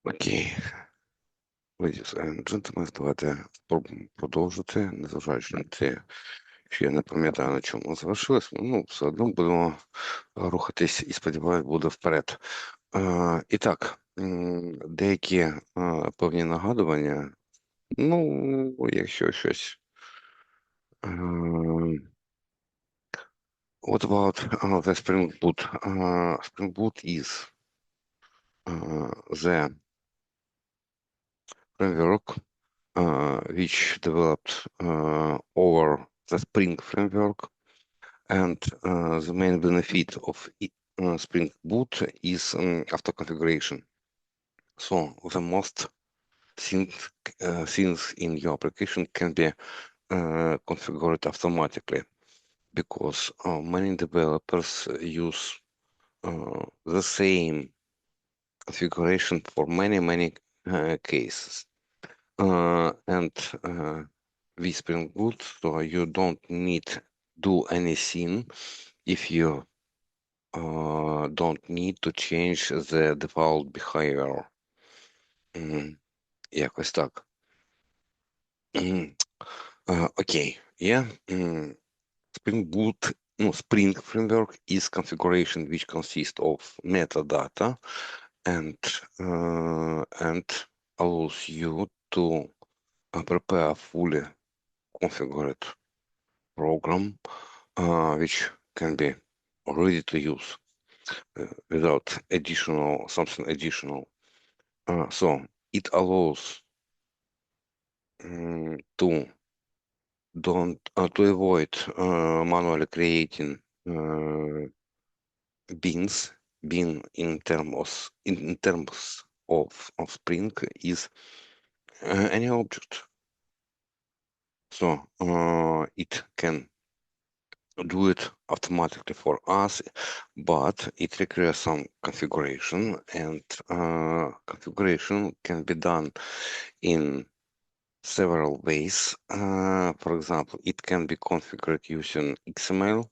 Окей, ladies and gentlemen, давайте спробуємо продовжити, незважаючи на те, що я не пам'ятаю, на чому ми залишились, ну, все одно будемо рухатись і, сподіваюся, буде вперед. І так, деякі певні нагадування, ну, якщо щось. What about the Spring Boot? Spring Boot is the framework which developed over the Spring framework, and the main benefit of Spring Boot is auto configuration. So the most things in your application can be configured automatically, because many developers use the same configuration for many cases. And with Spring Boot, so you don't need do anything if you don't need to change the default behavior. Якось так. Okay, yeah. Spring Boot, no, Spring Framework is configuration which consists of metadata and allows you to prepare a fully configured program which can be ready to use without something additional. So it allows to avoid manually creating bin in terms of Spring is any object. So it can do it automatically for us, but it requires some configuration, and configuration can be done in several ways. For example, it can be configured using XML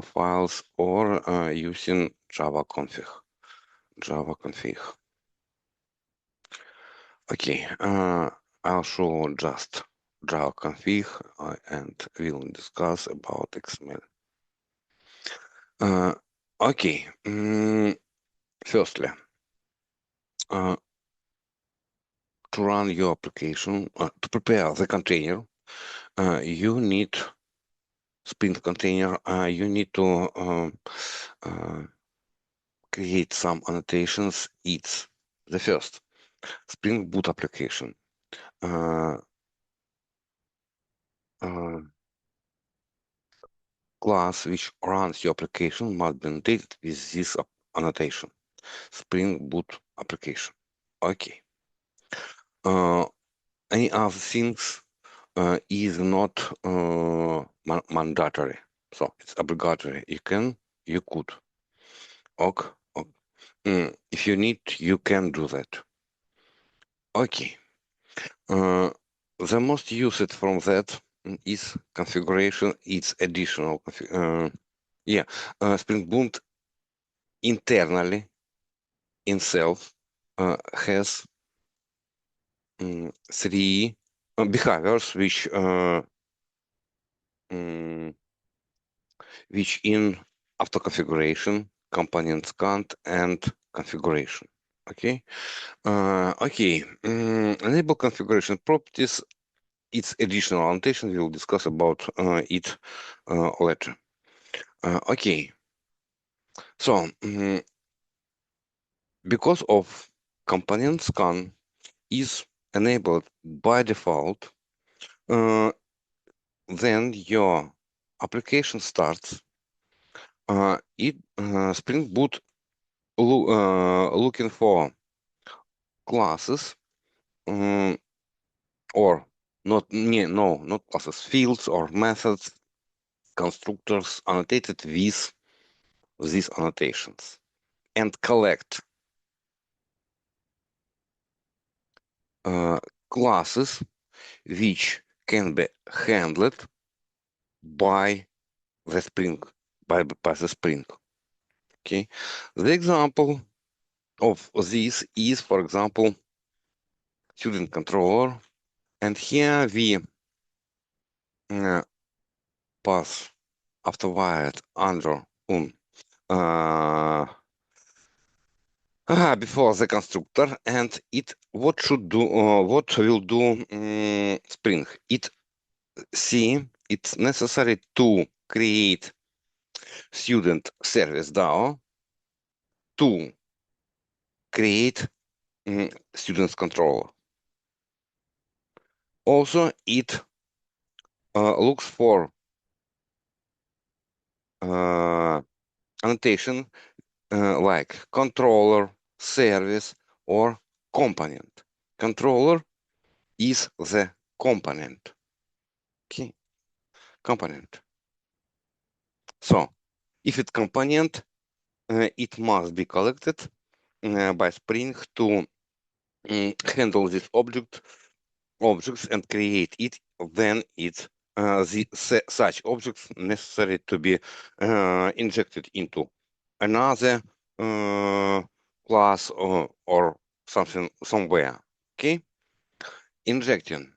files or using Java config. Okay, I'll show just Java config and we'll discuss about XML. Okay, firstly, to run your application, to prepare the container, you need Spring container, you need to create some annotations. It's the first Spring Boot application. Class which runs your application must be annotated with this annotation. Spring Boot application. Okay. Any other things is not mandatory. So it's obligatory. You could. Okay. If you need, you can do that. Okay. The most used from that is configuration. It's additional. Spring Boot internally itself has three behaviors which in auto configuration, components count, and configuration. Okay. Enable configuration properties. It's additional annotation. We'll discuss about it later. Okay. So because of component scan is enabled by default, then your application starts. Spring Boot looking for classes or not classes, fields or methods, constructors annotated with these annotations, and collect classes which can be handled by the Spring, by the Spring. Okay, the example of this is, for example, student controller, and here we pass after void under before the constructor, and it what will do Spring? It's necessary to create student service DAO to create students controller. Also, it looks for annotation like controller, service, or component. Controller is the component. Okay, component. So, if it's component, it must be collected by Spring to handle this objects and create it. Then it's such objects necessary to be injected into another class or something somewhere. Okay, injecting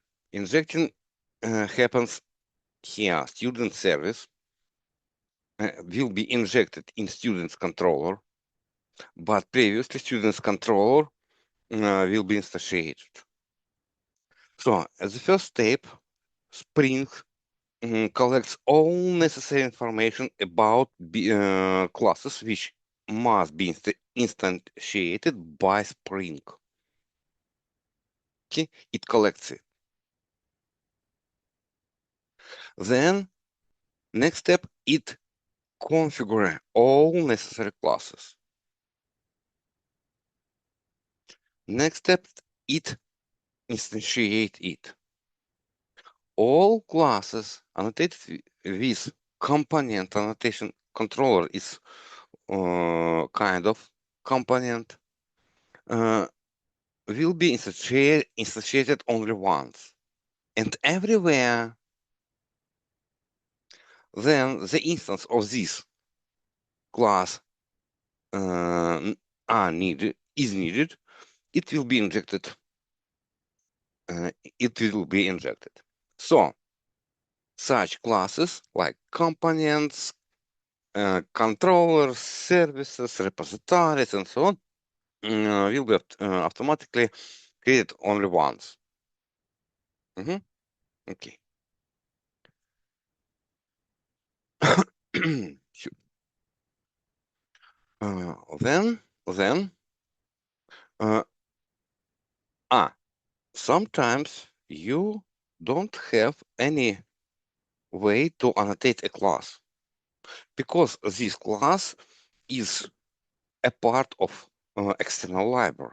happens here. Student service will be injected in student's controller, but previously student's controller will be instantiated. So as the first step, Spring collects all necessary information about classes which must be instantiated by Spring. Okay, it collects it. Then, next step, it configures all necessary classes. Next step, it instantiates it. All classes annotated with component annotation controller is kind of component will be instantiated only once and everywhere. Then the instance of this class is needed. It will be injected. So such classes like components, controllers, services, repositories, and so on will be automatically created only once. Okay. Then sometimes you don't have any way to annotate a class because this class is a part of external library.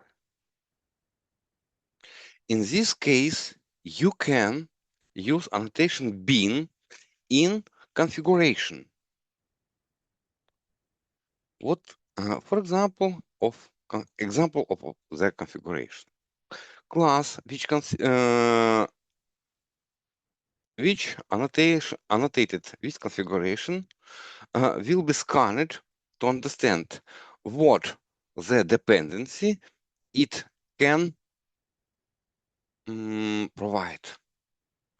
In this case, you can use annotation bin in configuration. What, for example, of the configuration class which annotated with configuration will be scanned to understand what the dependency it can provide.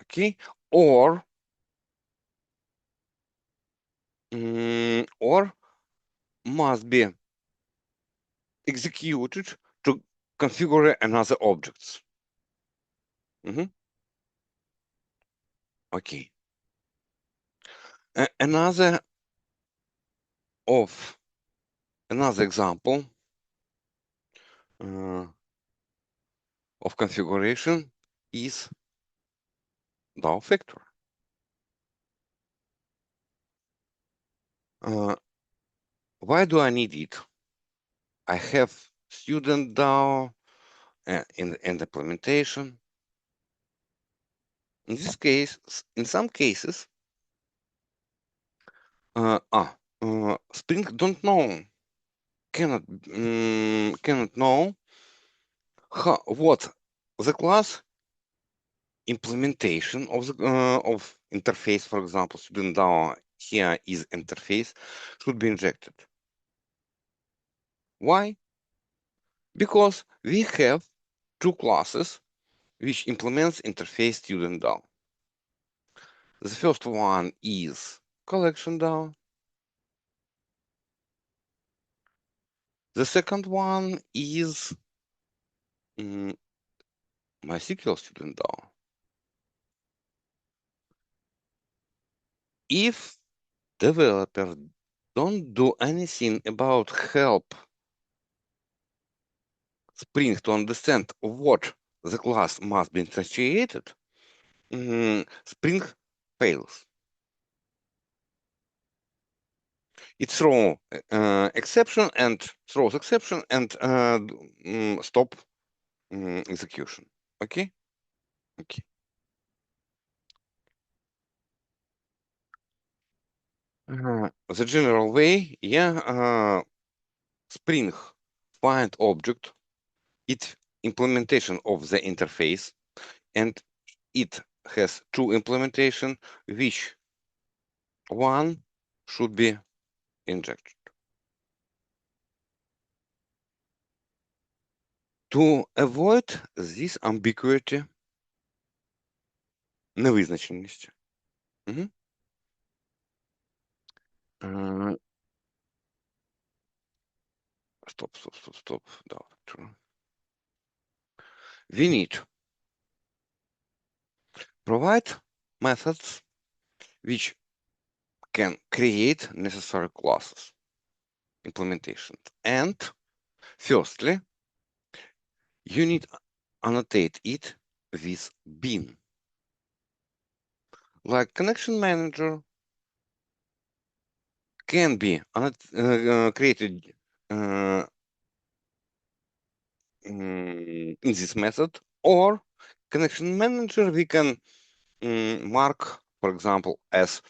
Okay, or must be executed to configure another objects. Okay. Another example of configuration is DAO factor. Why do I need it? I have student DAO in implementation. In this case, in some cases, Spring cannot know what the class implementation of the of interface, for example, student DAO here is interface, should be injected. Why? Because we have two classes which implements interface student DAO. The first one is collection DAO. The second one is MySQL student DAO. If developers don't do anything about help Spring to understand what the class must be instantiated, Spring fails. It throws exception and stop execution. Okay. Okay. The general way, yeah, Spring find object, its implementation of the interface, and it has two implementation, which one should be injected. To avoid this ambiguity, невизначеність. Stop. We need provide methods which can create necessary classes, implementation. And firstly, you need annotate it with bin. Like connection manager can be created in this method, or connection manager we can mark, for example, as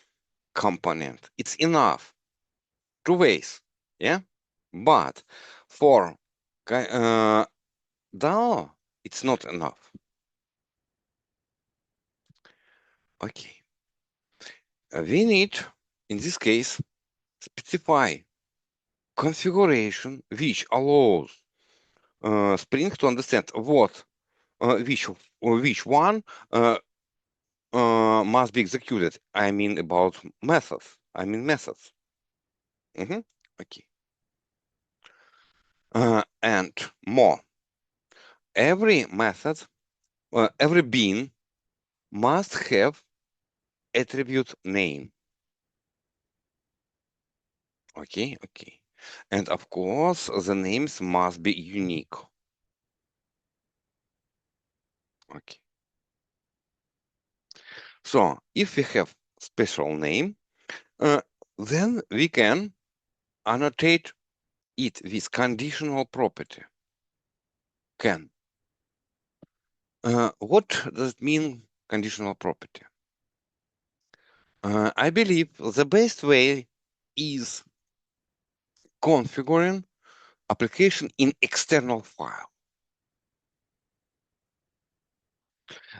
component. It's enough. Two ways, yeah? But for DAO, it's not enough. Okay. We need, in this case, specify configuration which allows Spring to understand what which one must be executed. I mean about methods. Methods. Okay. And more. Every method, every bin must have attribute name. Okay. And of course, the names must be unique. Okay. So if we have special name, then we can annotate it with conditional property. Can. What does it mean, conditional property? I believe the best way is configuring application in external file.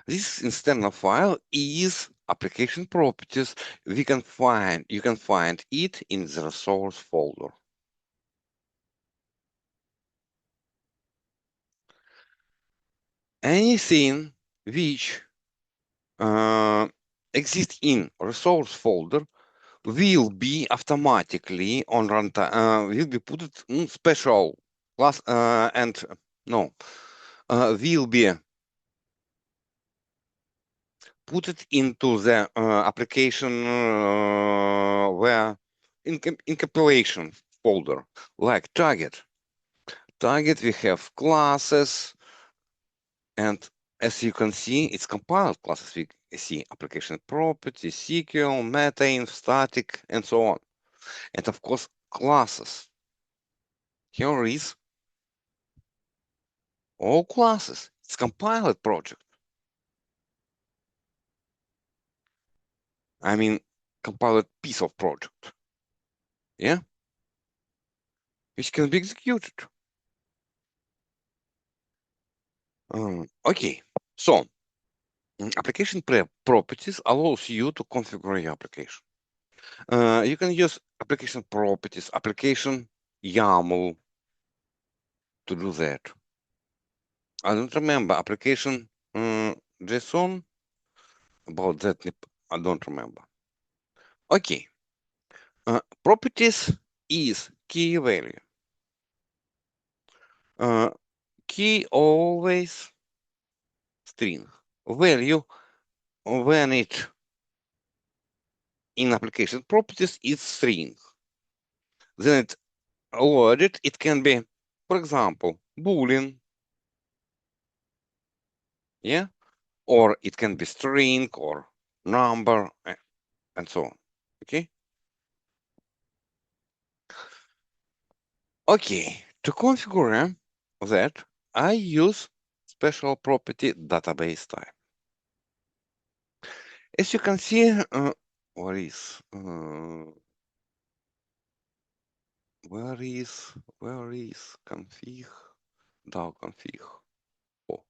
This external file is application properties. You can find it in the resource folder. Anything which exists in resource folder will be automatically on runtime, will be put in special class will be put it into the application where in compilation folder, like target. Target, we have classes, and as you can see, it's compiled classes. We see application properties, SQL, meta, static, and so on. And of course, classes. Here is all classes. It's compiled project. Compiled piece of project. Yeah? Which can be executed. Okay. So, application properties allows you to configure your application. You can use application properties, application YAML, to do that. I don't remember application JSON about that. I don't remember. Okay. Properties is key value. Key always string. Value when it in application properties is string. Then it loaded. It can be, for example, boolean. Yeah. Or it can be string or number and so on. Okay. Okay. To configure that, I use special property database type. As you can see, where is config? DAO config. Oh,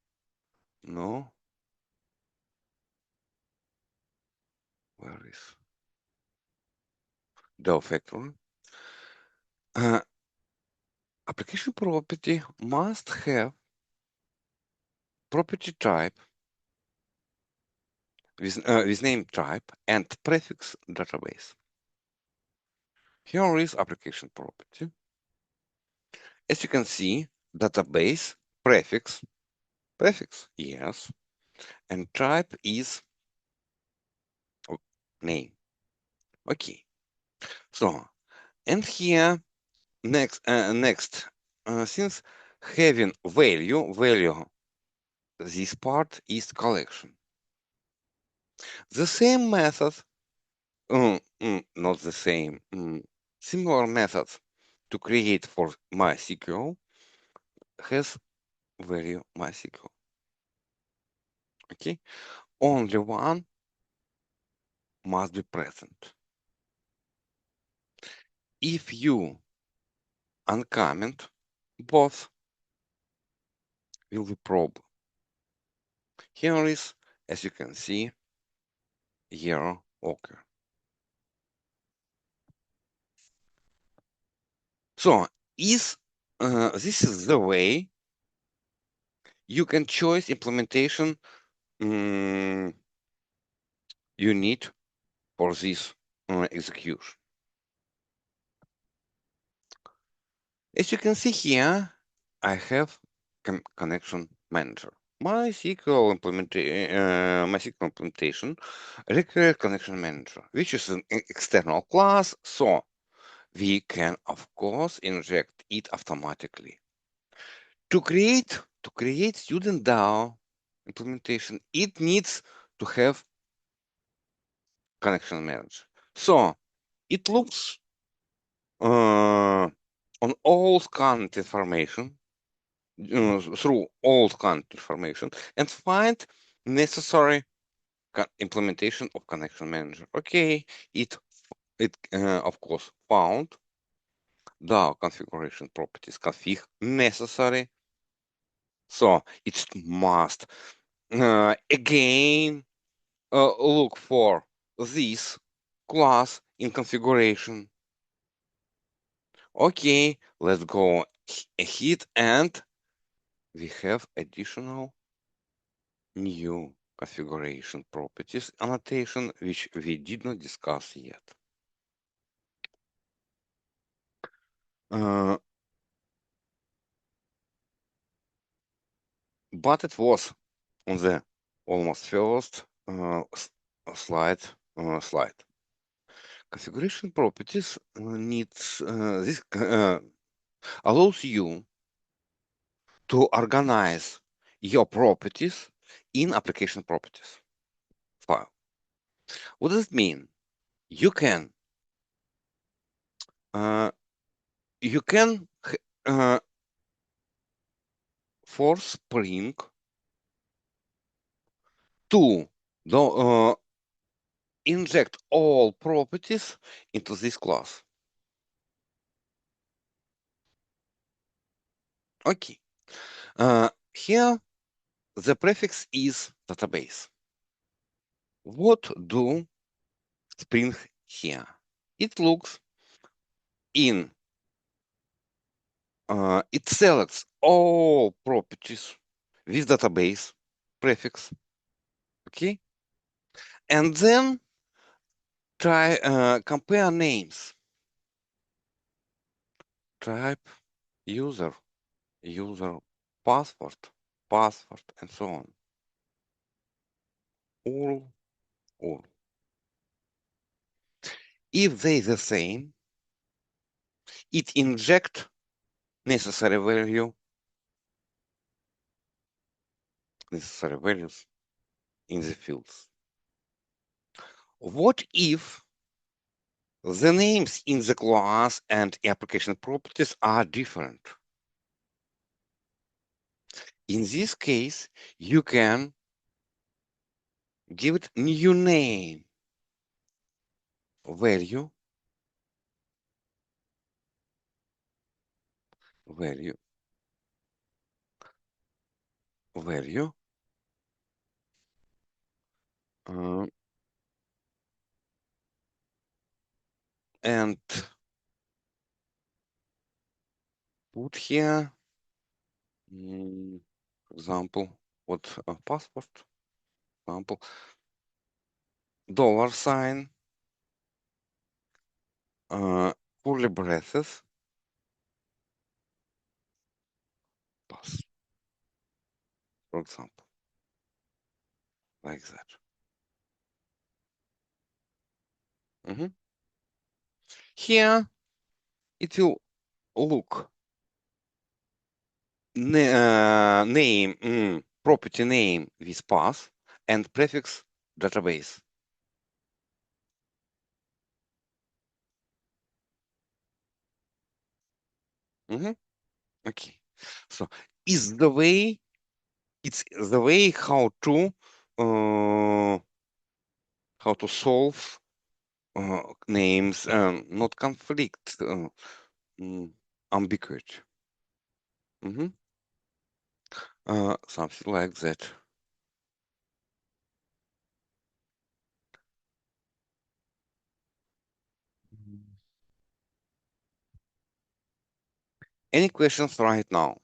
no. Where is DAO factory? Application property must have property type with name type and prefix database. Here is application property. As you can see, database prefix, yes, and type is name. Okay. So, and here next, since having value, this part is collection. The same method, not the same, similar methods to create for MySQL has value MySQL. Okay, only one must be present. If you uncomment both, will be problem. Here is, as you can see, error occur. So this is the way you can choose implementation you need for this execution. As you can see here, I have connection manager. MySQL implementation requires connection manager, which is an external class, so we can, of course, inject it automatically. To create student DAO implementation, it needs to have connection manager. So it looks on all scanned information through all scanned information and find necessary implementation of connection manager. Okay, it of course found DAO configuration properties config necessary. So it must again look for this class in configuration. Okay, let's go ahead and we have additional new configuration properties annotation, which we did not discuss yet. But it was on the almost first slide. Configuration properties needs this allows you to organize your properties in application properties file. What does it mean? You can uh, force Spring to inject all properties into this class. Okay. Here the prefix is database. What do Spring here? It looks in it selects all properties with database prefix, okay, and then try compare names, type, user, password, and so on. All. If they the same, it inject necessary values in the fields. What if the names in the class and application properties are different? In this case, you can give it new name, value, uh, and put here, for example, what password, example, $, curly braces, pass, for example, like that. Here it will look name, property name with path and prefix database. Okay, so it's the way how to solve names, not conflict, ambiguity. Something like that. Any questions right now?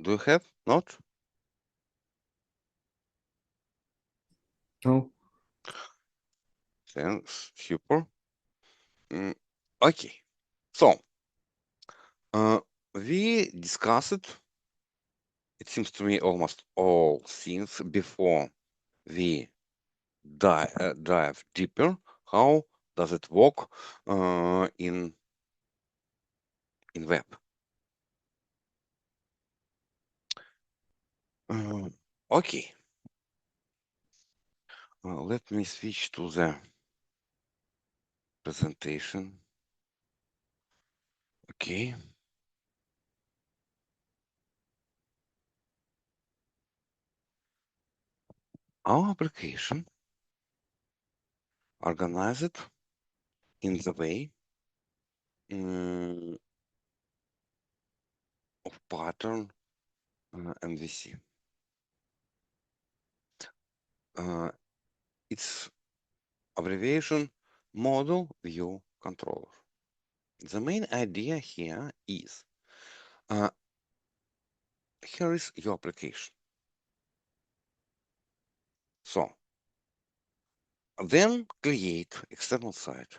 Do you have? Not? No. Thanks. Super. Okay. So, we discussed, it seems to me, almost all things before we dive deeper. How does it work in web? Okay. Let me switch to the presentation. Okay. Our application organized in the way of pattern MVC. Its abbreviation Model View Controller. The main idea here is here is your application. So then create external site.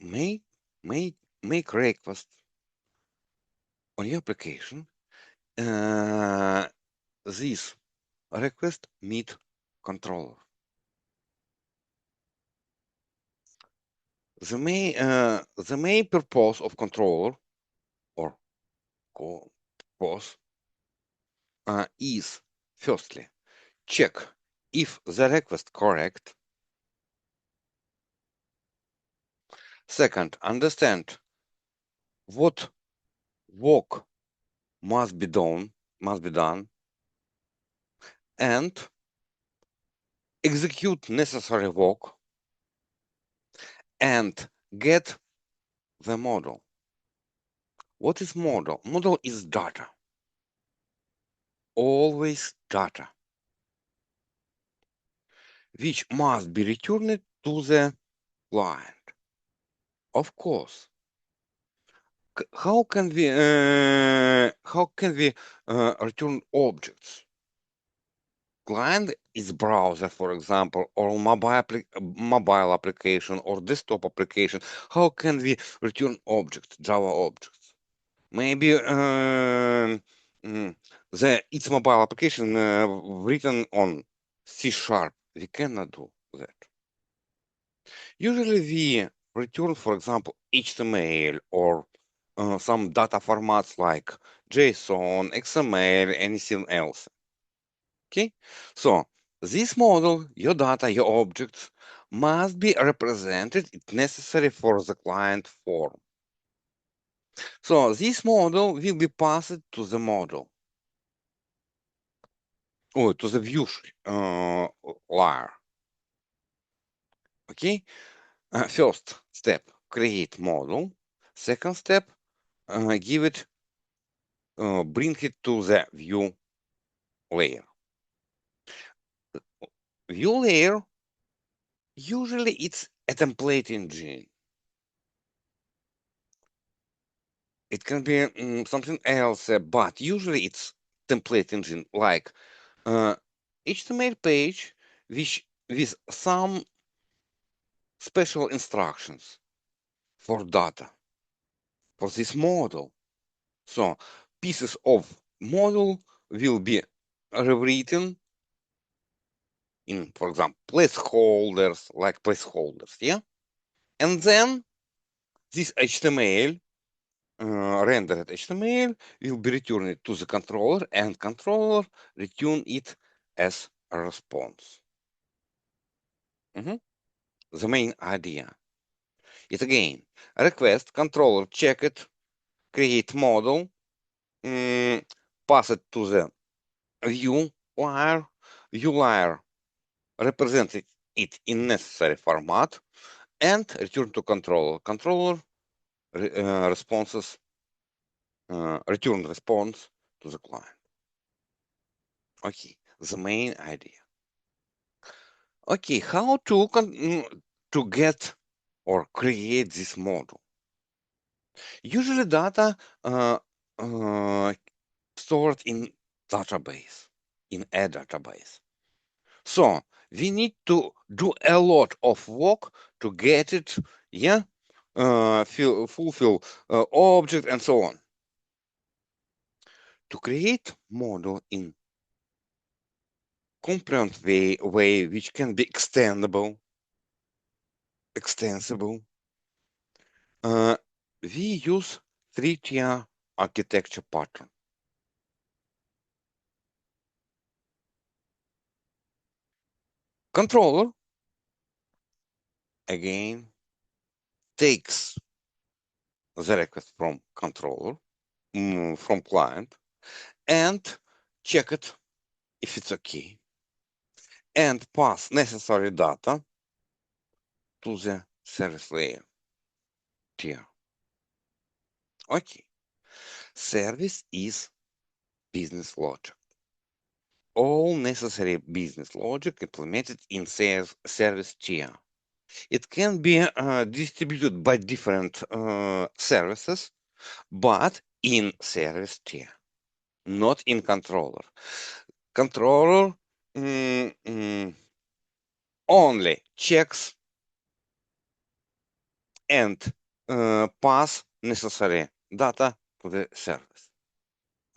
Make request on your application. This request meet controller. The main purpose of controller or purpose is firstly check if the request correct. Second, understand what work must be done, and execute necessary work and get the model. What is model? Model is data. Always data, which must be returned to the client. Of course. How can we return objects? Client is browser, for example, or mobile application or desktop application. How can we return objects, Java objects? Maybe its mobile application written on C#. We cannot do that. Usually we return, for example, HTML or some data formats like JSON, XML, anything else. Okay, so this model, your data, your objects must be represented if necessary for the client form. So this model will be passed to the model, or to the view layer. Okay, first step, create model. Second step, give it, bring it to the view layer. View layer, usually it's a template engine. It can be something else, but usually it's template engine like HTML page with some special instructions for data for this model. So pieces of model will be rewritten in, for example, placeholders, like placeholders, yeah? And then this HTML, rendered HTML, will be returned to the controller, and controller return it as a response. The main idea is again request, controller check it, create model, pass it to the view layer represents it in necessary format, and return to controller. Controller responses, return response to the client. Okay, the main idea. Okay, how to get or create this model? Usually data stored in database, in a database. So we need to do a lot of work to get it, yeah, fulfill object and so on. To create model in component way which can be extensible, we use three-tier architecture pattern. Controller, again, takes the request from controller, from client, and check it if it's okay, and pass necessary data to the service layer tier. Okay, service is business logic. All necessary business logic implemented in service tier. It can be distributed by different services, but in service tier, not in controller. Controller only checks and pass necessary data to the service.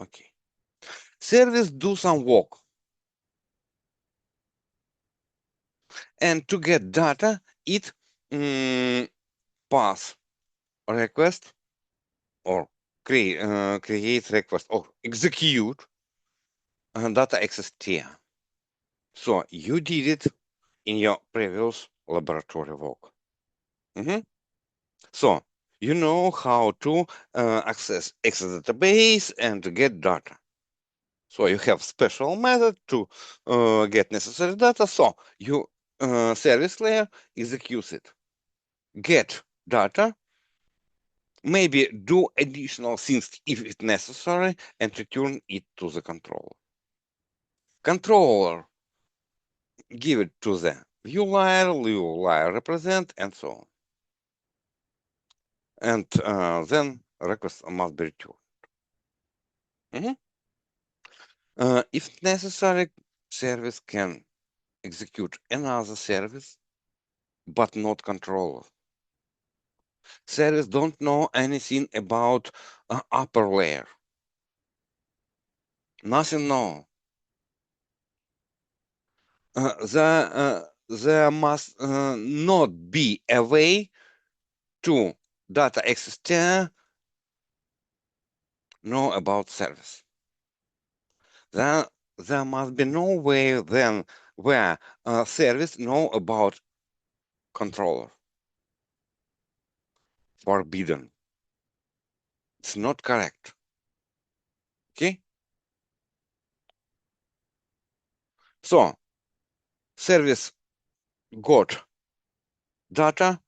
Okay. Service do some work. And to get data, it pass request or create request or execute data access tier. So you did it in your previous laboratory work. So you know how to access database and to get data. So you have special method to get necessary data. So you service layer executes it, get data, maybe do additional things if it's necessary, and return it to the controller. Controller give it to the view layer represent, and so on. and then request must be returned. If necessary, service can execute another service, but not controller. Service don't know anything about upper layer. Nothing know. There must not be a way to data access tier know about service. There must be no way then where service know about controller. Forbidden. It's not correct. Okay? So, service got data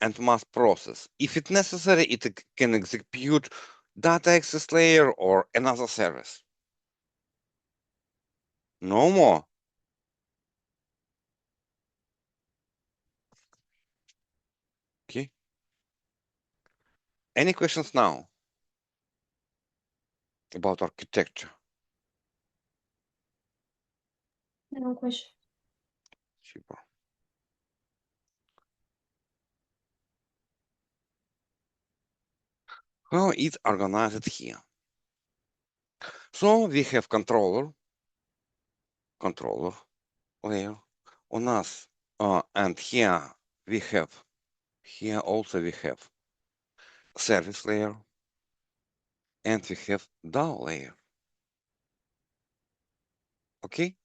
and must process. If it's necessary, it can execute data access layer or another service. No more. Okay. Any questions now about architecture? No question. Super. How it's organized here? So we have controller layer on us, and here also we have service layer, and we have DAO layer. Okay.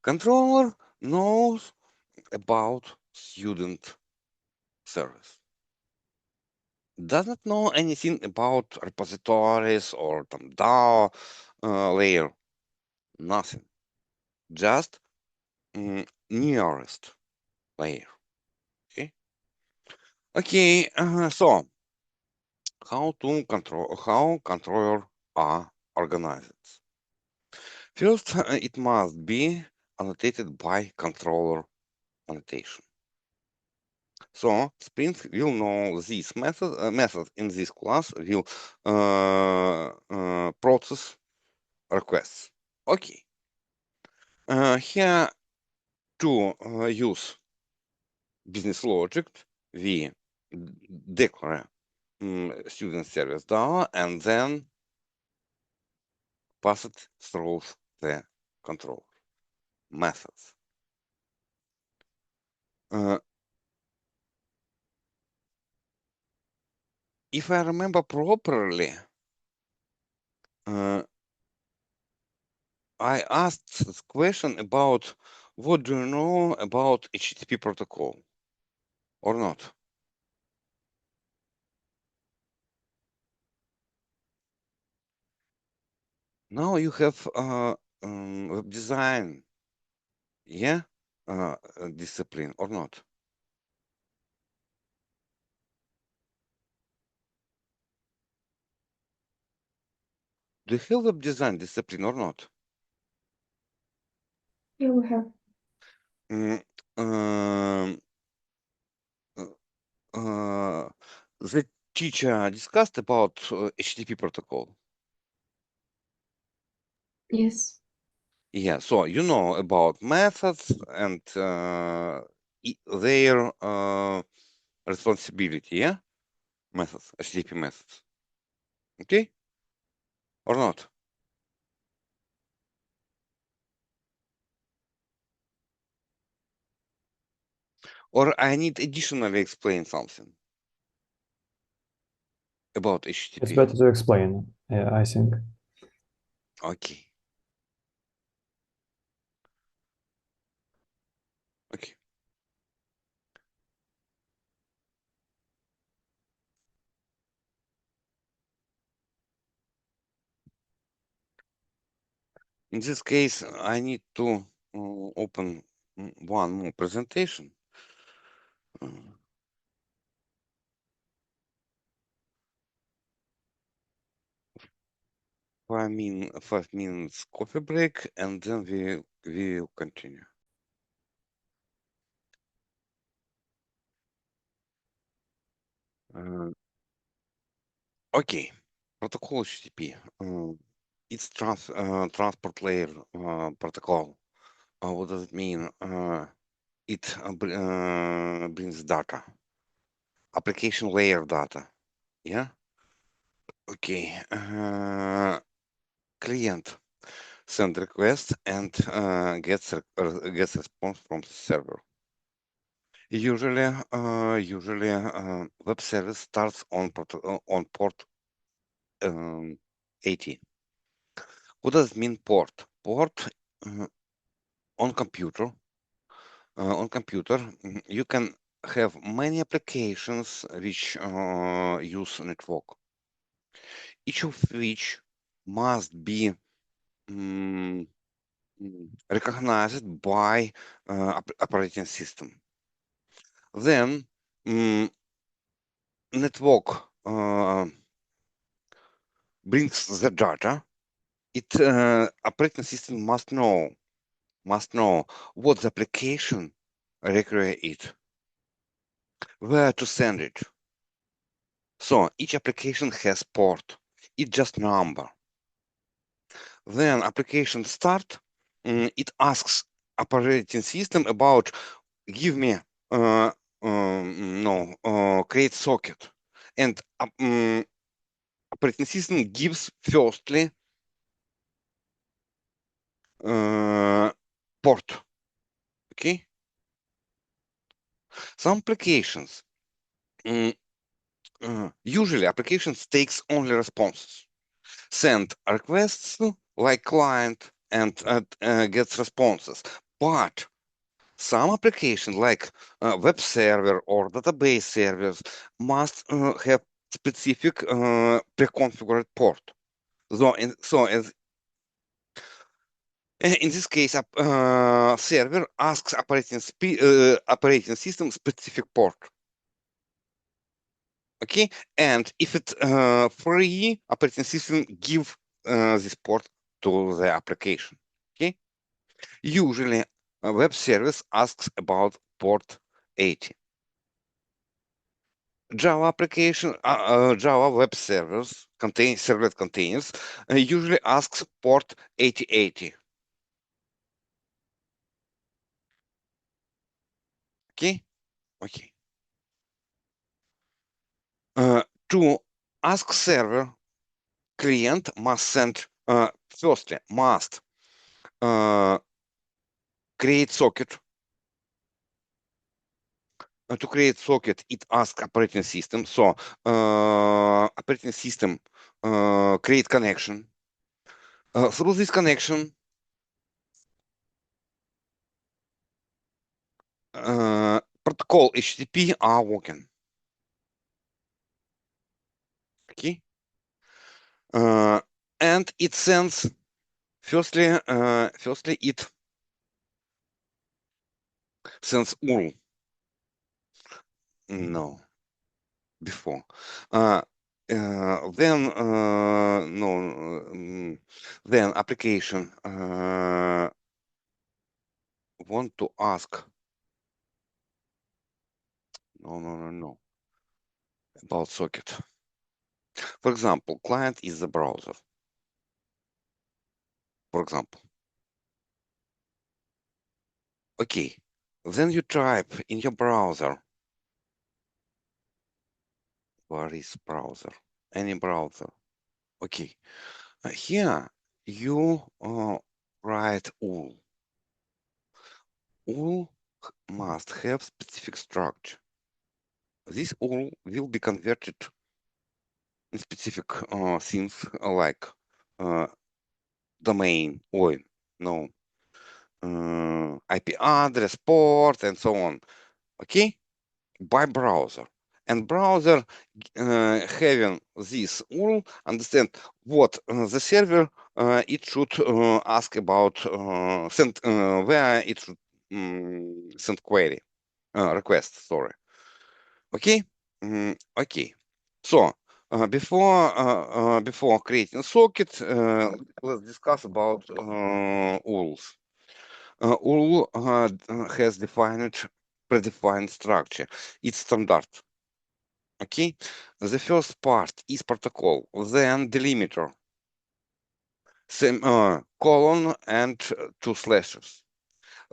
Controller knows about student service. Doesn't know anything about repositories or DAO layer. Nothing. Just nearest layer. Okay. Okay. So how controller are organized? First, it must be annotated by controller annotation. So Spring will know this method in this class will process requests. Okay. Here to use business logic, we declare student service DAO and then pass it through the controller methods. If I remember properly, I asked this question about what do you know about HTTP protocol or not? Now you have web design, yeah, discipline or not? Do you have web design discipline or not? You will have. Um, the teacher discussed about HTTP protocol. Yes. Yeah, so you know about methods and their responsibility, yeah? Methods, HTTP methods. Okay? Or not? Or I need additionally explain something about HTTP. It's better to explain, yeah, I think. Okay. Okay. In this case, I need to open one more presentation. 5 minutes coffee break, and then we will continue. Okay, protocol HTTP. It's transport layer protocol. What does it mean? It brings data, application layer data. Yeah. Okay. Client send request and gets response from the server. Usually, web service starts on port 80. What does it mean port? Port on computer. You can have many applications which use network, each of which must be recognized by operating system. Then network brings the data. It operating system must know what the application require it, where to send it. So each application has port. It's just number. Then application start. It asks operating system about give me create socket, and operating system gives firstly port. Okay. Some applications usually applications takes only responses, send requests like client and gets responses, but some application like web server or database servers must have specific pre-configured port. In this case, server asks operating system specific port. Okay, and if it's free, operating system give this port to the application. Okay, usually a web service asks about port 80. Java application, Java web servers servlet containers usually asks port 8080. Okay, okay. To ask server, client must send firstly must create socket. To create socket, it asks operating system. So operating system create connection. Through this connection, protocol HTTP are working. Okay, and it sends firstly it sends URL. No, before. Then then application want to ask no about socket. For example, client is the browser. For example, okay, then you type in your browser. Where is browser? Any browser. Okay, here you write URL. URL must have specific structure. This URL will be converted in specific things like domain or no IP address, port, and so on. Okay, by browser. And browser having this URL understand what the server it should ask about send where it should send query request. Sorry. Okay. Okay. So before creating socket, let's discuss about URLs. URL has predefined structure. It's standard. Okay, the first part is protocol, then delimiter, colon and two slashes.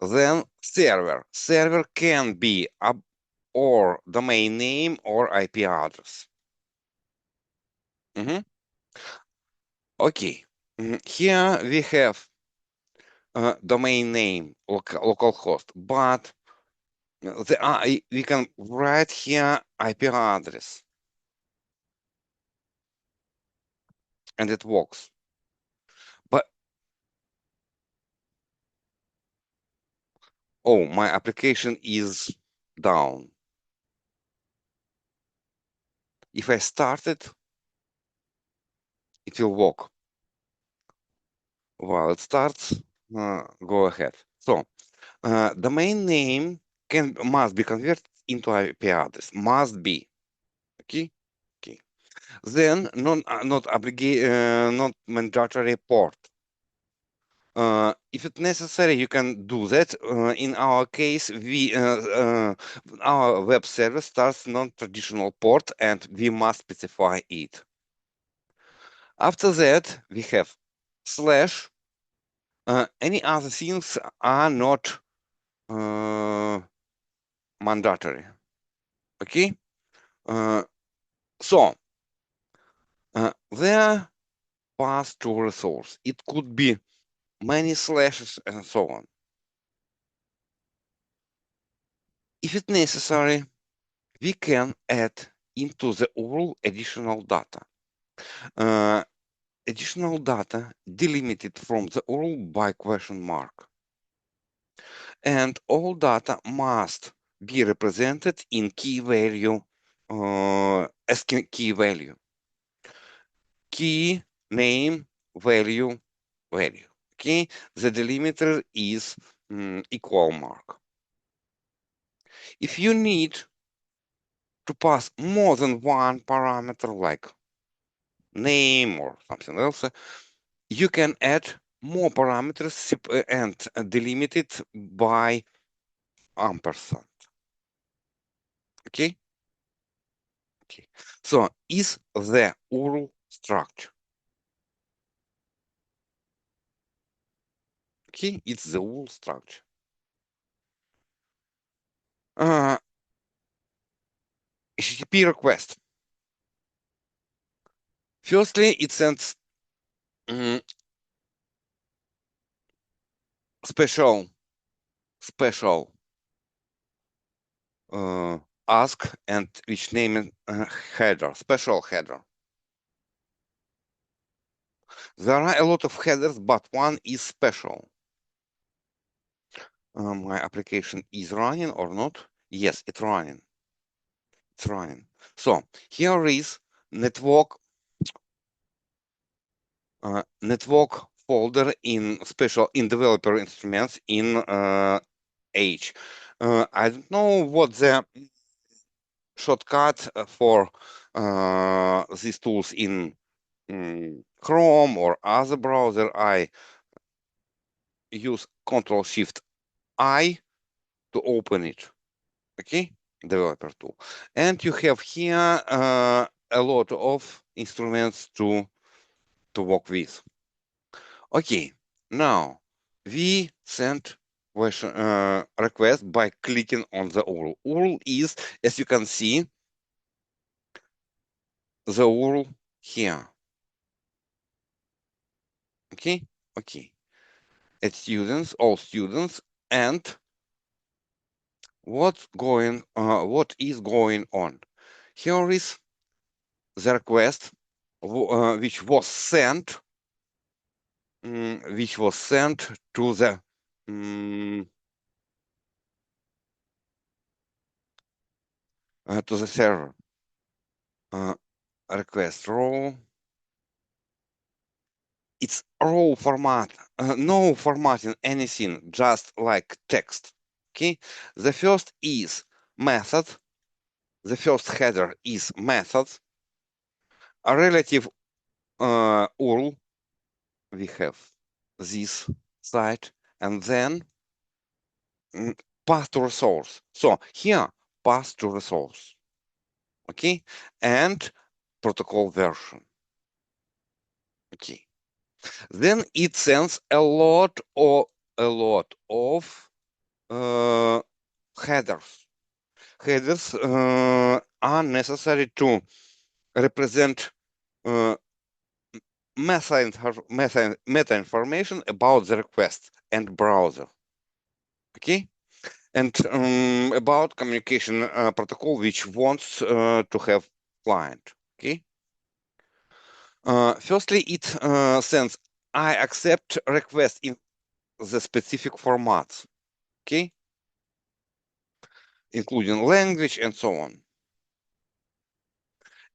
Then server. Server can be or domain name or IP address. Okay, here we have domain name, localhost, but we can write here IP address, and it works. But oh, my application is down. If I start it, it will work. While it starts, go ahead. So, domain name must be converted into IP address. Must be. Okay. Okay. Then not mandatory port. If it's necessary, you can do that. In our case, our web service starts non-traditional port, and we must specify it. After that, we have slash. Any other things are not mandatory. Okay. So there pass to resource. It could be many slashes and so on. If it's necessary, we can add into the URL additional data. Additional data delimited from the URL by question mark. And all data must be represented in key value as key value. Key, name, value, value. Okay, the delimiter is equal mark. If you need to pass more than one parameter like name or something else, you can add more parameters and delimit it by ampersand. Okay? Okay. So is the URL structure. Okay, it's the URL structure. HTTP request. Firstly, it sends special ask and which name header, special header. There are a lot of headers, but one is special. My application is running or not? Yes, it's running. It's running. So here is network folder in developer instruments in H. I don't know what the shortcut for these tools in Chrome or other browser. I use Ctrl+Shift+I to open it. Okay, developer tool, and you have here a lot of instruments to work with. Okay, now we send request by clicking on the URL. URL is, as you can see, the URL here. Okay, okay. It's students, all students, and what is going on? Here is the request which was sent to the server. Request row. It's raw format, no formatting, anything, just like text. Okay, the first is method. The first header is method. A relative URL. We have this site, and then path to resource. So here, path to resource. okay, and protocol version. Okay. Then it sends a lot of headers. Headers are necessary to represent meta information about the request and browser. Okay, and about communication protocol which wants to have client. Okay. Firstly, it sends I accept request in the specific formats. Okay, including language and so on.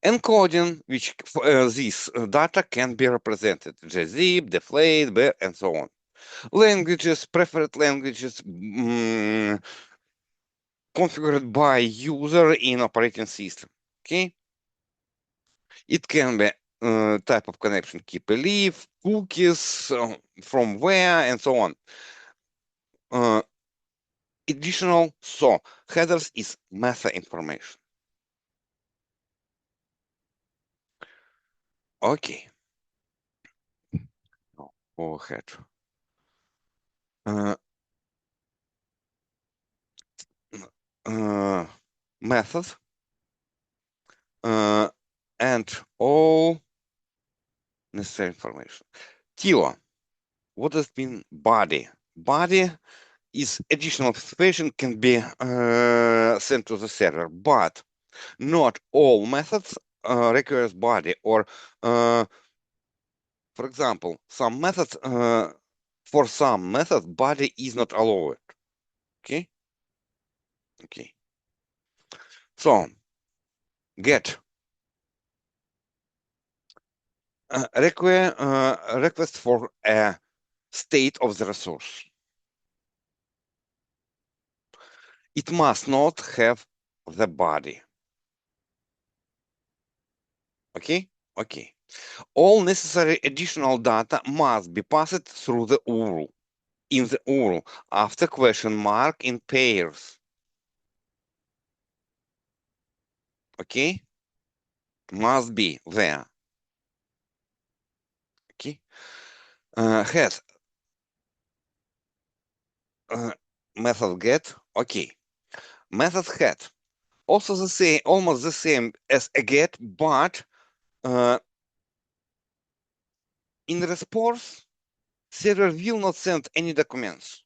Encoding, which this data can be represented, gzip, deflate, bear, and so on. Languages, preferred languages configured by user in operating system. Okay, it can be type of connection, keep a leaf, cookies, from where, and so on. Additional headers is meta information. Okay. Go ahead. Method and all necessary information. Tilo, what does it mean body? Body is additional specification can be sent to the server, but not all methods requires body, or for example, some methods for some methods body is not allowed. Okay. Okay. So get request for a state of the resource. It must not have the body. Okay? Okay. All necessary additional data must be passed through the URL. In the URL, after question mark in pairs. Okay? Must be there. Okay? Has method get. Okay. Method head. Also the same, almost the same as a get, but in response, server will not send any documents.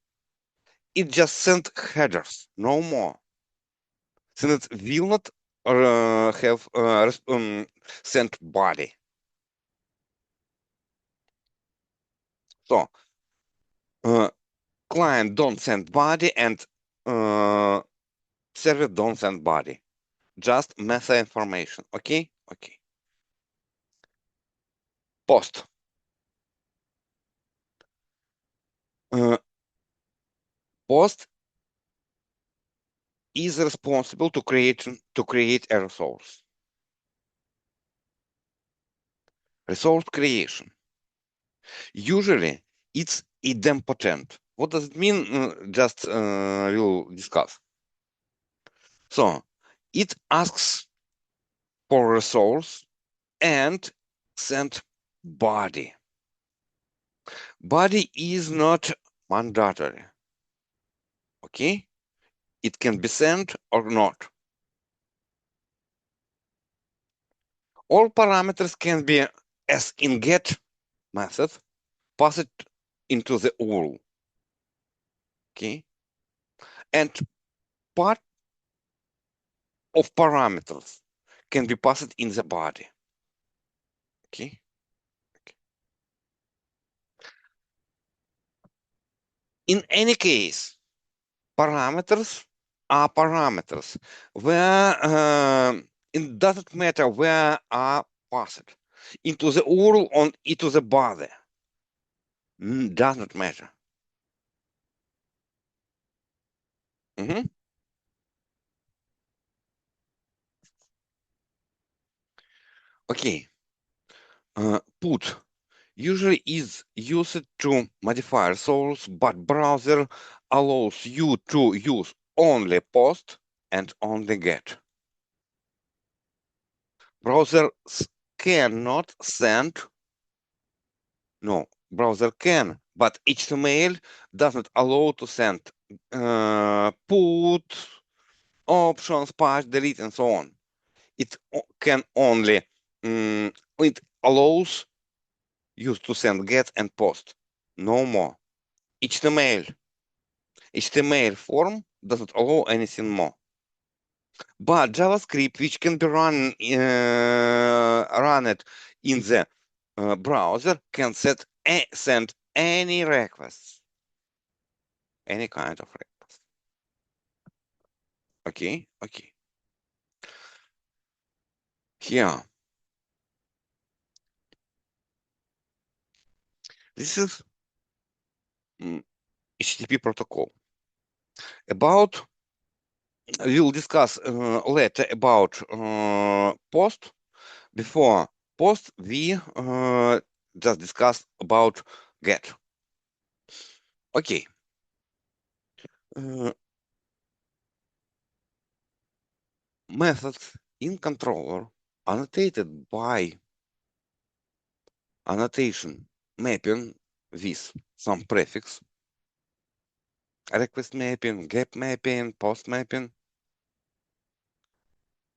It just sent headers, no more. Since it will not have sent body. So client don't send body and server don't send body. Just meta information. Okay? Okay. Post. Post is responsible to create a resource. Resource creation. Usually, it's idempotent. What does it mean? Just we'll discuss. So, it asks for resource and send body. Body is not mandatory. Okay? It can be sent or not. All parameters can be, as in get method, passed into the URL. Okay? And part of parameters can be passed in the body. Okay? In any case, parameters are parameters. Where it doesn't matter where are passed into the URL or into the body. Doesn't matter. Okay. Put usually is used to modify resource, but browser allows you to use only post and only get. Browser cannot send. No, browser can, but HTML doesn't allow to send put, options, patch, delete, and so on. It can only, it allows you to send get and post, no more. HTML form doesn't allow anything more. But JavaScript, which can be run it in the browser, can send any requests, any kind of request. Okay. Here, this is HTTP protocol. We'll discuss later about post. Before post, we just discussed about get. Okay. Methods in controller annotated by annotation mapping with some prefix, request mapping, gap mapping, post mapping,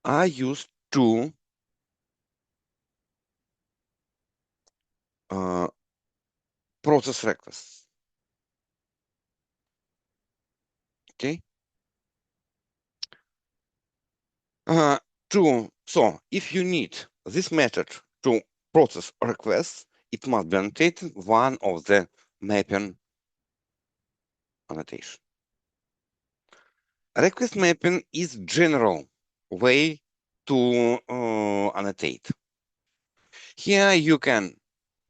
are used to process requests. Okay. So if you need this method to process requests, it must be annotated one of the mapping annotation. Request mapping is general way to annotate. Here you can,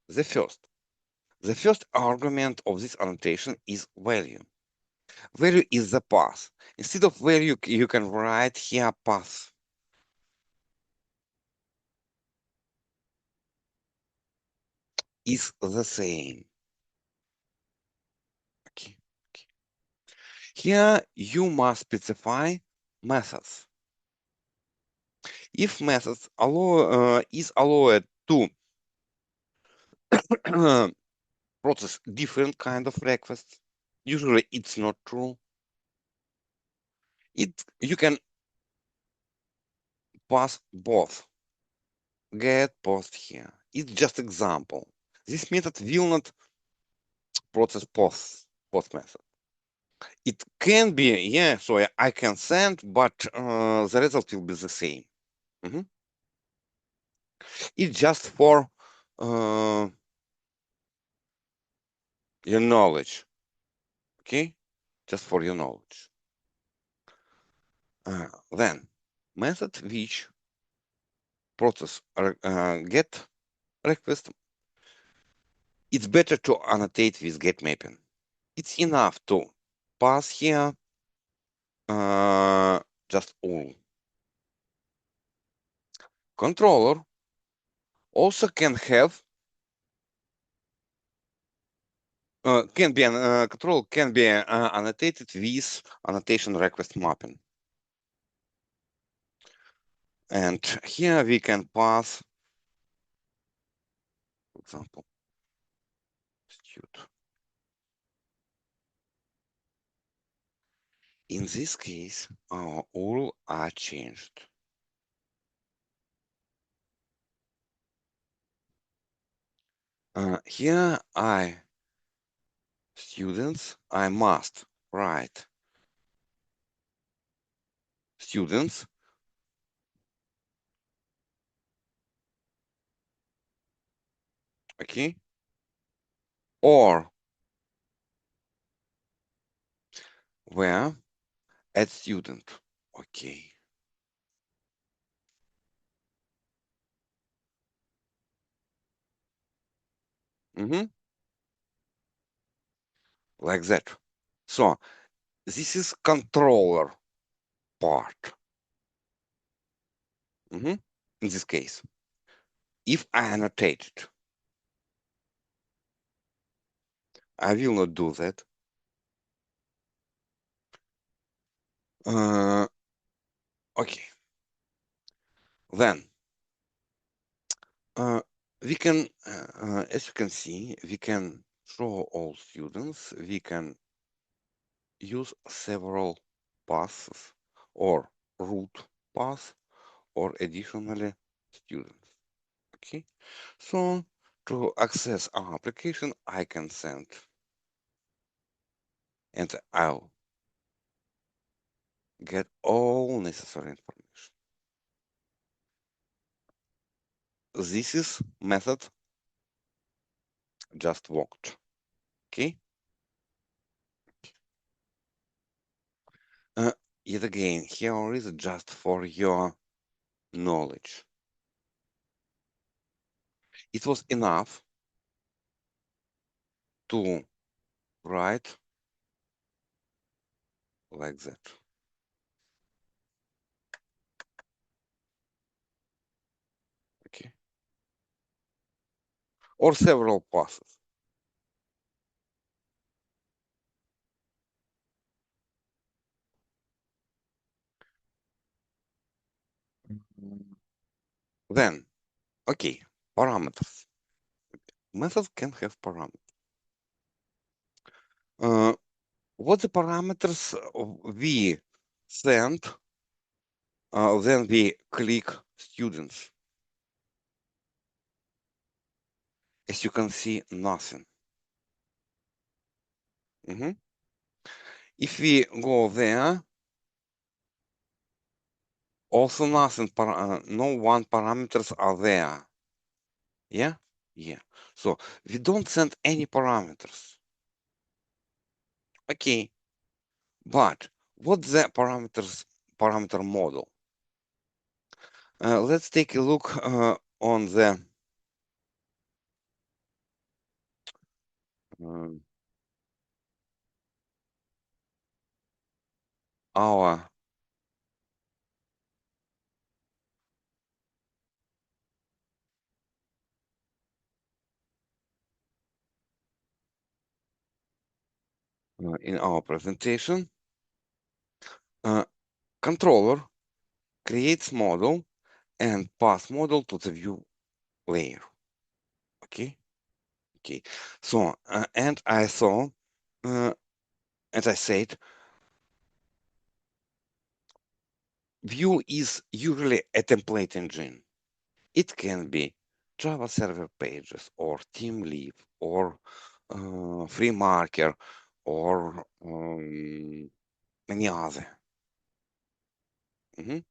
the first argument of this annotation is value. Value is the path. Instead of value, you can write here path. Is the same. Okay. Here you must specify methods. If methods is allowed to process different kind of requests, usually it's not true. You can pass both. Get, post here. It's just example. This method will not process post method. It can be, yeah, so I can send, but the result will be the same. It's just for your knowledge. Okay? Just for your knowledge. Then, method which process get request, it's better to annotate with get mapping. It's enough to pass here just all. Controller also can have control can be annotated with annotation request mapping. And here we can pass, for example, student. In this case, all are changed. Here students, I must write students okay, or where add student, okay. Like that. So this is controller part. In this case, if I annotate it, I will not do that. Okay. Then We can, as you can see, we can show all students, we can use several paths or root path or additionally students. Okay, so to access our application, I can send and I'll get all necessary information. This is method just worked. Okay. Yet again, here is just for your knowledge. It was enough to write like that. Okay. Or several passes. Then, okay, parameters. Method can have parameters. What the parameters we send, then we click students. As you can see, nothing. If we go there, also nothing, no one parameters are there. Yeah, yeah. So we don't send any parameters. Okay, but what's the parameter model? Let's take a look on the our in our presentation. Controller creates model and pass model to the view layer. Okay. Okay. So and I saw, as I said, view is usually a template engine. It can be Java server pages or team leaf or free marker or many other. A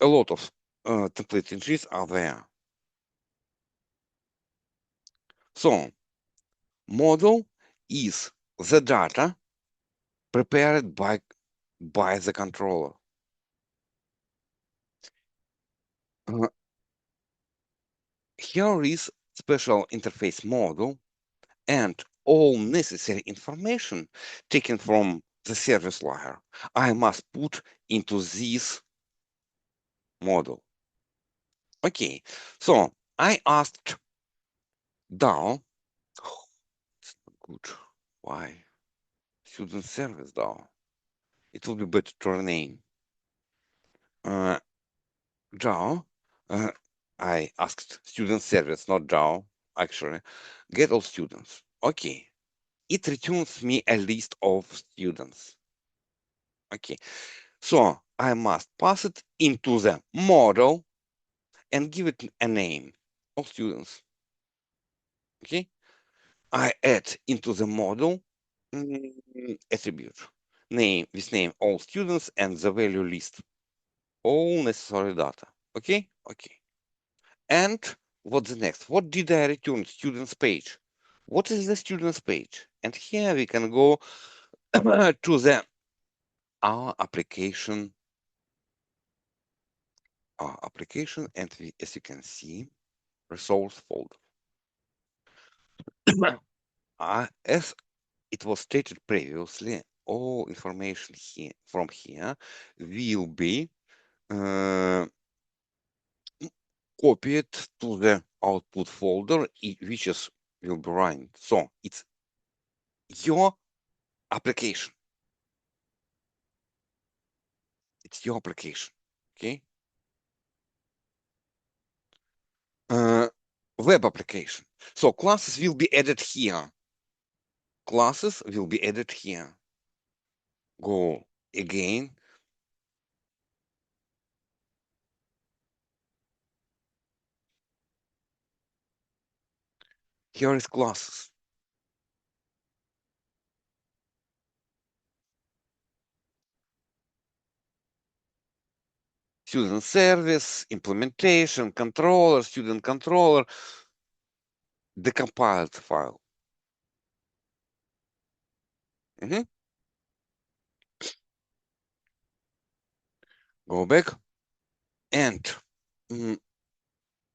lot of template engines are there. So model is the data prepared by the controller. Here is special interface model and all necessary information taken from the service layer I must put into this model. Okay, so I asked DAO. Oh, it's not good. Why? Student service DAO. It will be better to rename. DAO. I asked student service, not DAO, actually. Get all students. Okay. It returns me a list of students. Okay. So I must pass it into the model and give it a name of students. Okay. I add into the model attribute name with name all students and the value list all necessary data. Okay. Okay. And what's the next? What did I return? Students page. What is the students page? And here we can go to the our application and we, as you can see, resource folder. As it was stated previously, all information here from here will be copied to the output folder, which is will be running. So it's your application. It's your application. Okay. web application. So classes will be added here. Classes will be added here. Go again. Here is classes. Student service, implementation, controller, student controller, decompiled file. Go back and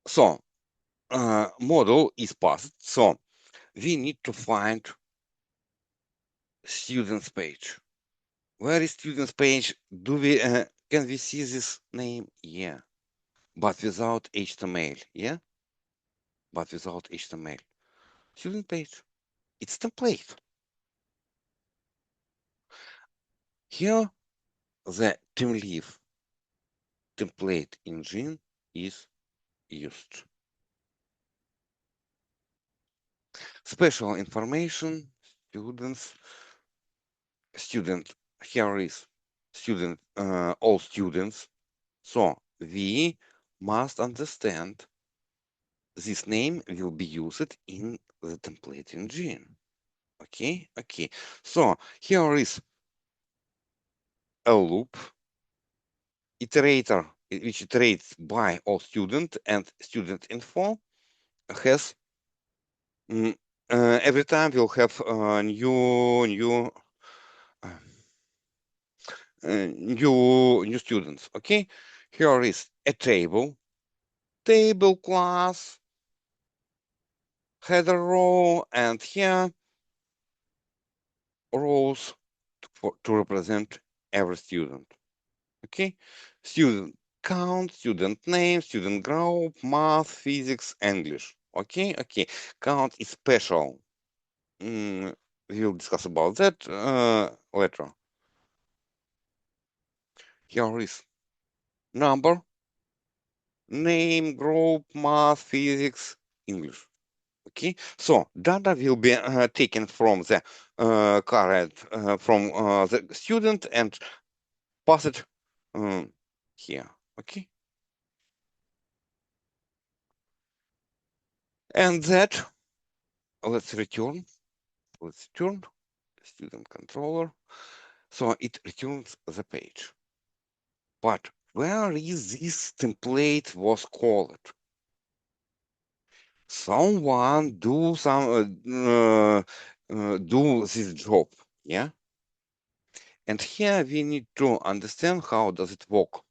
so model is passed. So we need to find students page. Where is students page? Do we can we see this name? Yeah, but without HTML. Yeah, but without HTML. Student page. It's template. Here the TeamLeaf template engine is used. Special information, student, here is student, all students. So we must understand this name will be used in the template engine. Okay. So here is a loop iterator which iterates by all student, and student info has every time we'll have new students. Okay, here is a table class, header row, and here rows to represent every student. Okay, student count, student name, student group, math, physics, English. Okay, count is special. We'll discuss about that later. Here is number, name, group, math, physics, English. Okay, so data will be taken from the current from the student and passed here. Okay, and that let's return student controller. So it returns the page. But where is this template was called? Someone do do this job, yeah? And here we need to understand how does it work.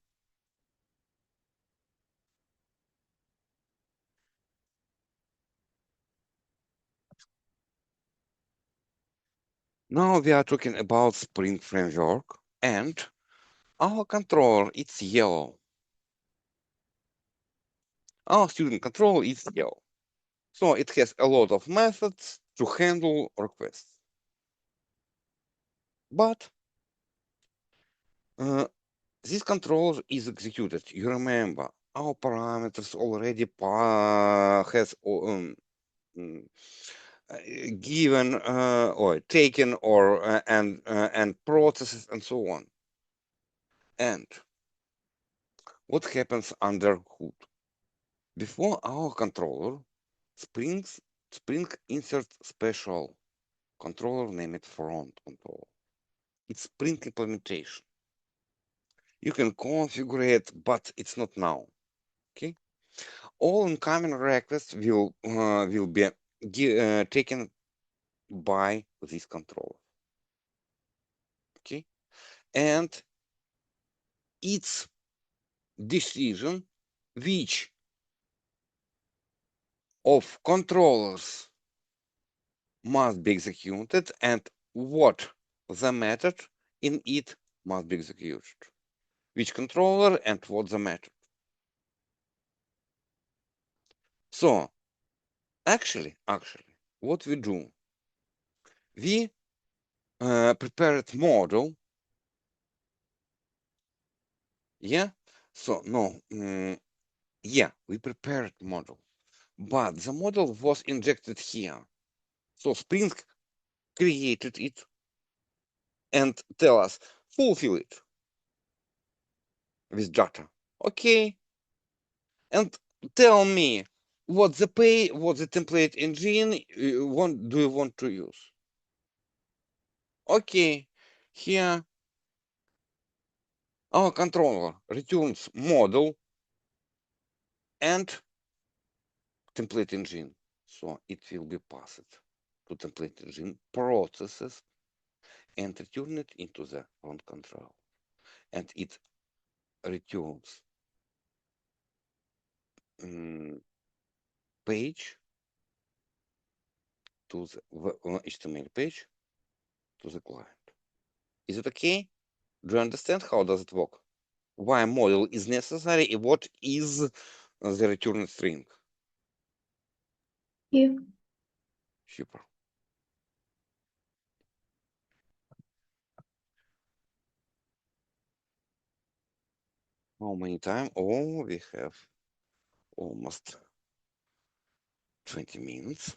Now we are talking about Spring Framework, and our controller is yellow. Our student controller is yellow. So it has a lot of methods to handle requests. But this controller is executed. You remember, our parameters already has given or taken or and processes and so on. And what happens under hood? Before our controller, Spring inserts special controller named front controller. It's Spring implementation. You can configure it, but it's not now. Okay. All incoming requests will be taken by this controller. Okay, and its decision which of controllers must be executed and what the method in it must be executed. Which controller and what the method. So actually, what we do, we prepared model. Yeah. So no. Yeah, we prepared model. but the model was injected here. So Spring created it and tell us, fulfill it with data. Okay. And tell me what the template engine do you want to use? Okay. Here our controller returns model and template engine. So it will be passed to template engine processes and return it into the front control. And it returns page to the HTML page to the client. Is it okay? Do you understand how does it work? Why a model is necessary and what is the return string? Yeah. Super. How many time? Oh, we have almost 20 minutes.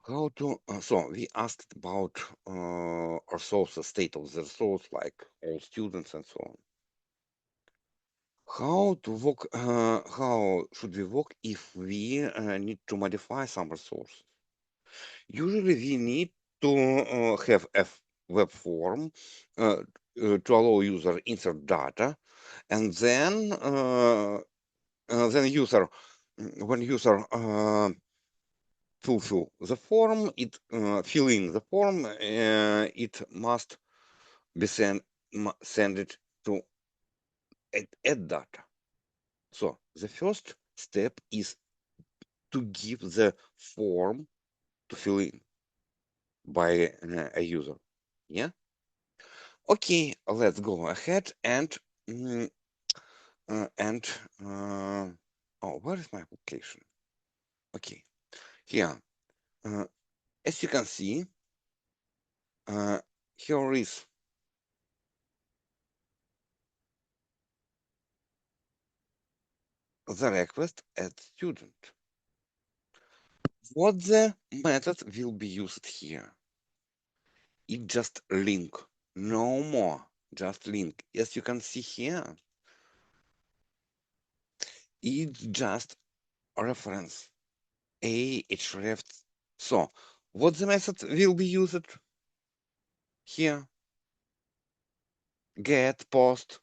How to, so we asked about our source, state of the resource, like all students and so on. How to work, how should we work if we need to modify some resource? Usually we need to have a web form to allow user insert data, and then user, when user fulfill the form, it fill in the form, it must be send it to add data. So the first step is to give the form to fill in by a user. Yeah. Okay, let's go ahead and oh, where is my application? Okay, here. As you can see, here is the request add student. What the method will be used here? It just link, no more, just link. As you can see here, it's just a reference, href. So, what the method will be used here? Get, post.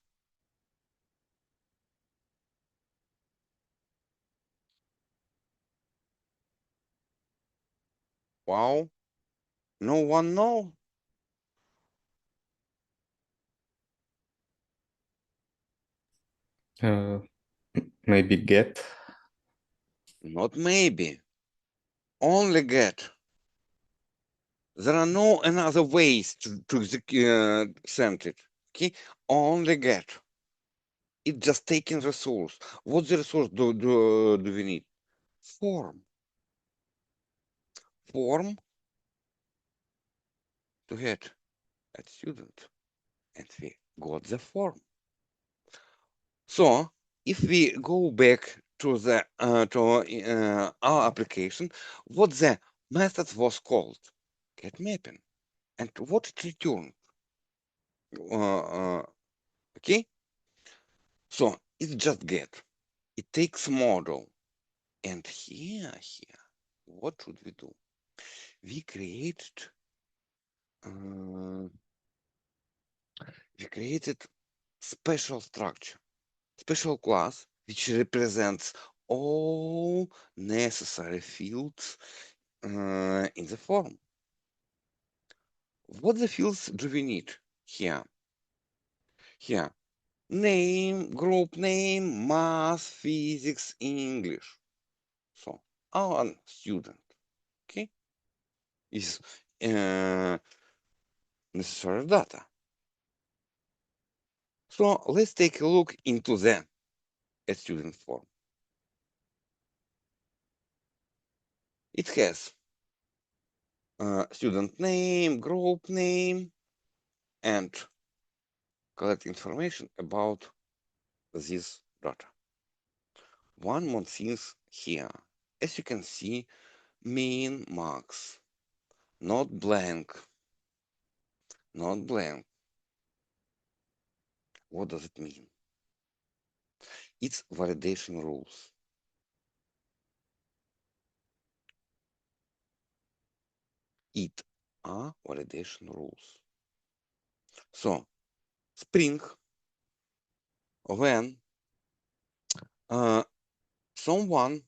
Wow, no one know. Maybe get. Not maybe, only get. There are no another ways to send it. Okay, only get. It just taking resource. What the resource do we need? Form. Form to get a student, and we got the form. So if we go back to the our application, what the method was called? Get mapping, and what it returned? Okay, so it's just get. It takes model, and here, what should we do? We created special structure, special class, which represents all necessary fields in the form. What the fields do we need here? Here, name, group name, math, physics, English. So our student, okay, is necessary data. So let's take a look into the student form. It has student name, group name, and collect information about this data. One more thing here. As you can see, min, max, not blank. Not blank. What does it mean? It's validation rules. It are validation rules. So, spring, when someone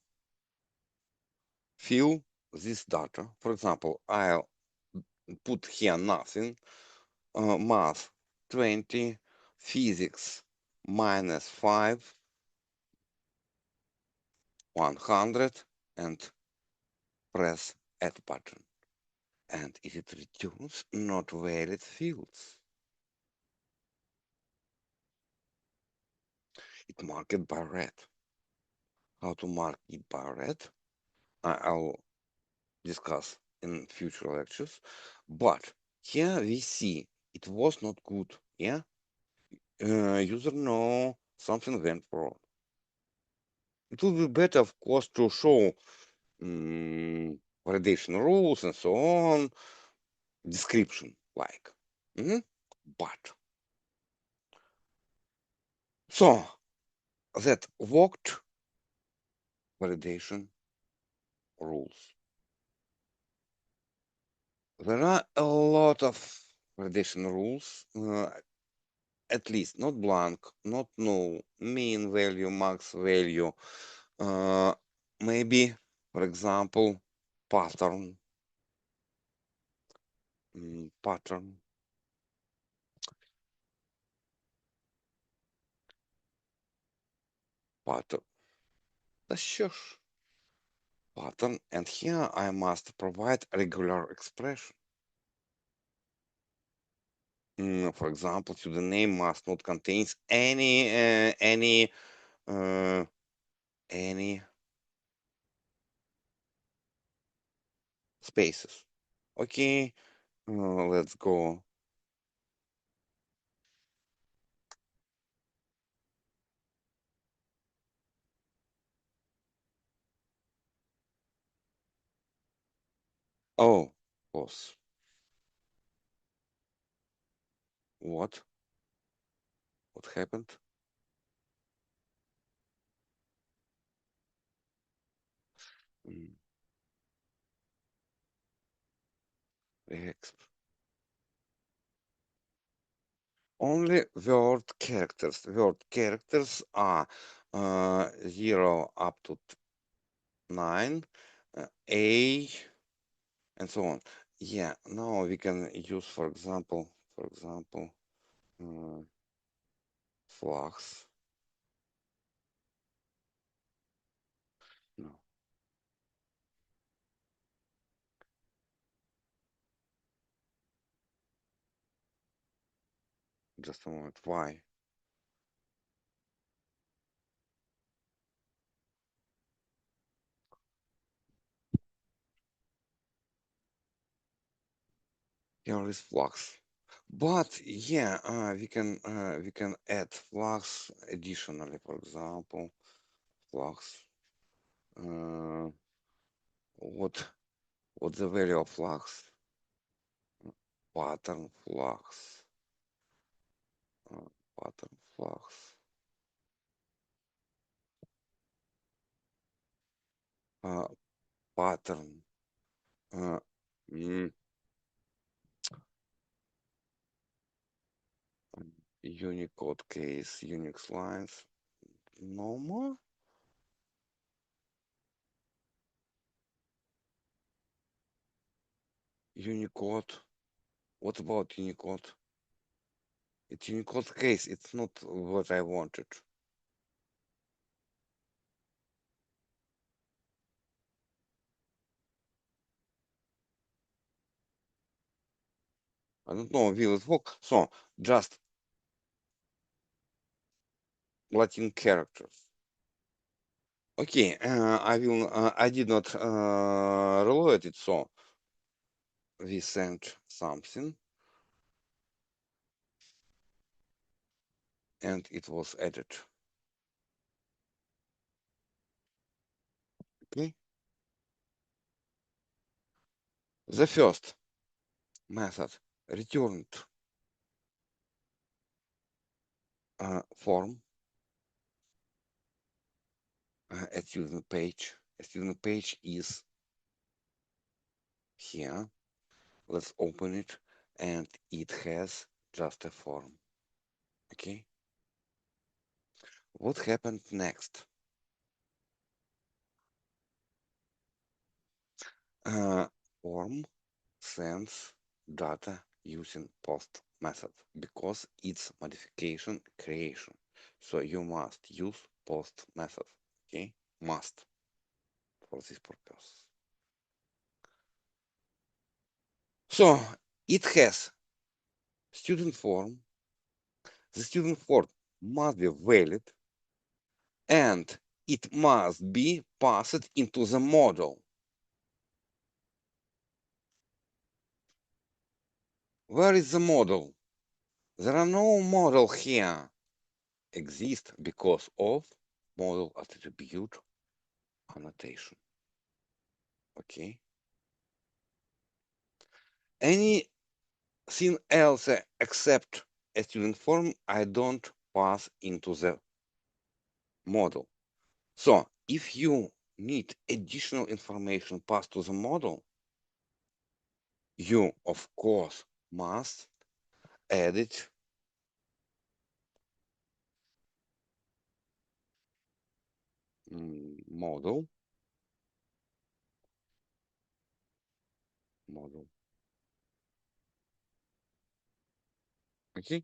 fill this data, for example, I'll put here nothing, math 20, physics -5, 100, and press add button. And it returns not valid fields. It marked by red. How to mark it by red, I'll discuss in future lectures. But here we see it was not good. Yeah, user know something went wrong. It would be better, of course, to show validation rules and so on, description like. But so that worked validation rules. There are a lot of validation rules, at least not blank, not null, mean value, max value, maybe, for example, pattern, pattern. Sure. Pattern, and here I must provide regular expression. For example, the name must not contain any spaces. Okay, let's go. Oh, boss. What happened? Exp. Only word characters. Word characters are 0 up to 9, A, and so on. Yeah, now we can use, for example, flags. No. Just a moment. Why? Here is flags. But yeah, we can add flags additionally. For example, flags. What's the value of flags? Pattern flags. Pattern flags. Pattern. Unicode case, Unix lines. No more. Unicode. What about Unicode? It's Unicode case. It's not what I wanted. I don't know, will it work? So just Latin characters. Okay, I did not reload it, so we sent something and it was added. The first method returned form a student page. A student page is here. Let's open it, and it has just a form. Okay. What happened next? Form sends data using post method because it's modification creation. So you must use post method. Okay, must for this purpose. So it has student form. The student form must be valid and it must be passed into the model. Where is the model? There are no model here. Exist because of model attribute annotation. Okay. Anything else except a student form, I don't pass into the model. So if you need additional information passed to the model, you of course must add it model. Okay.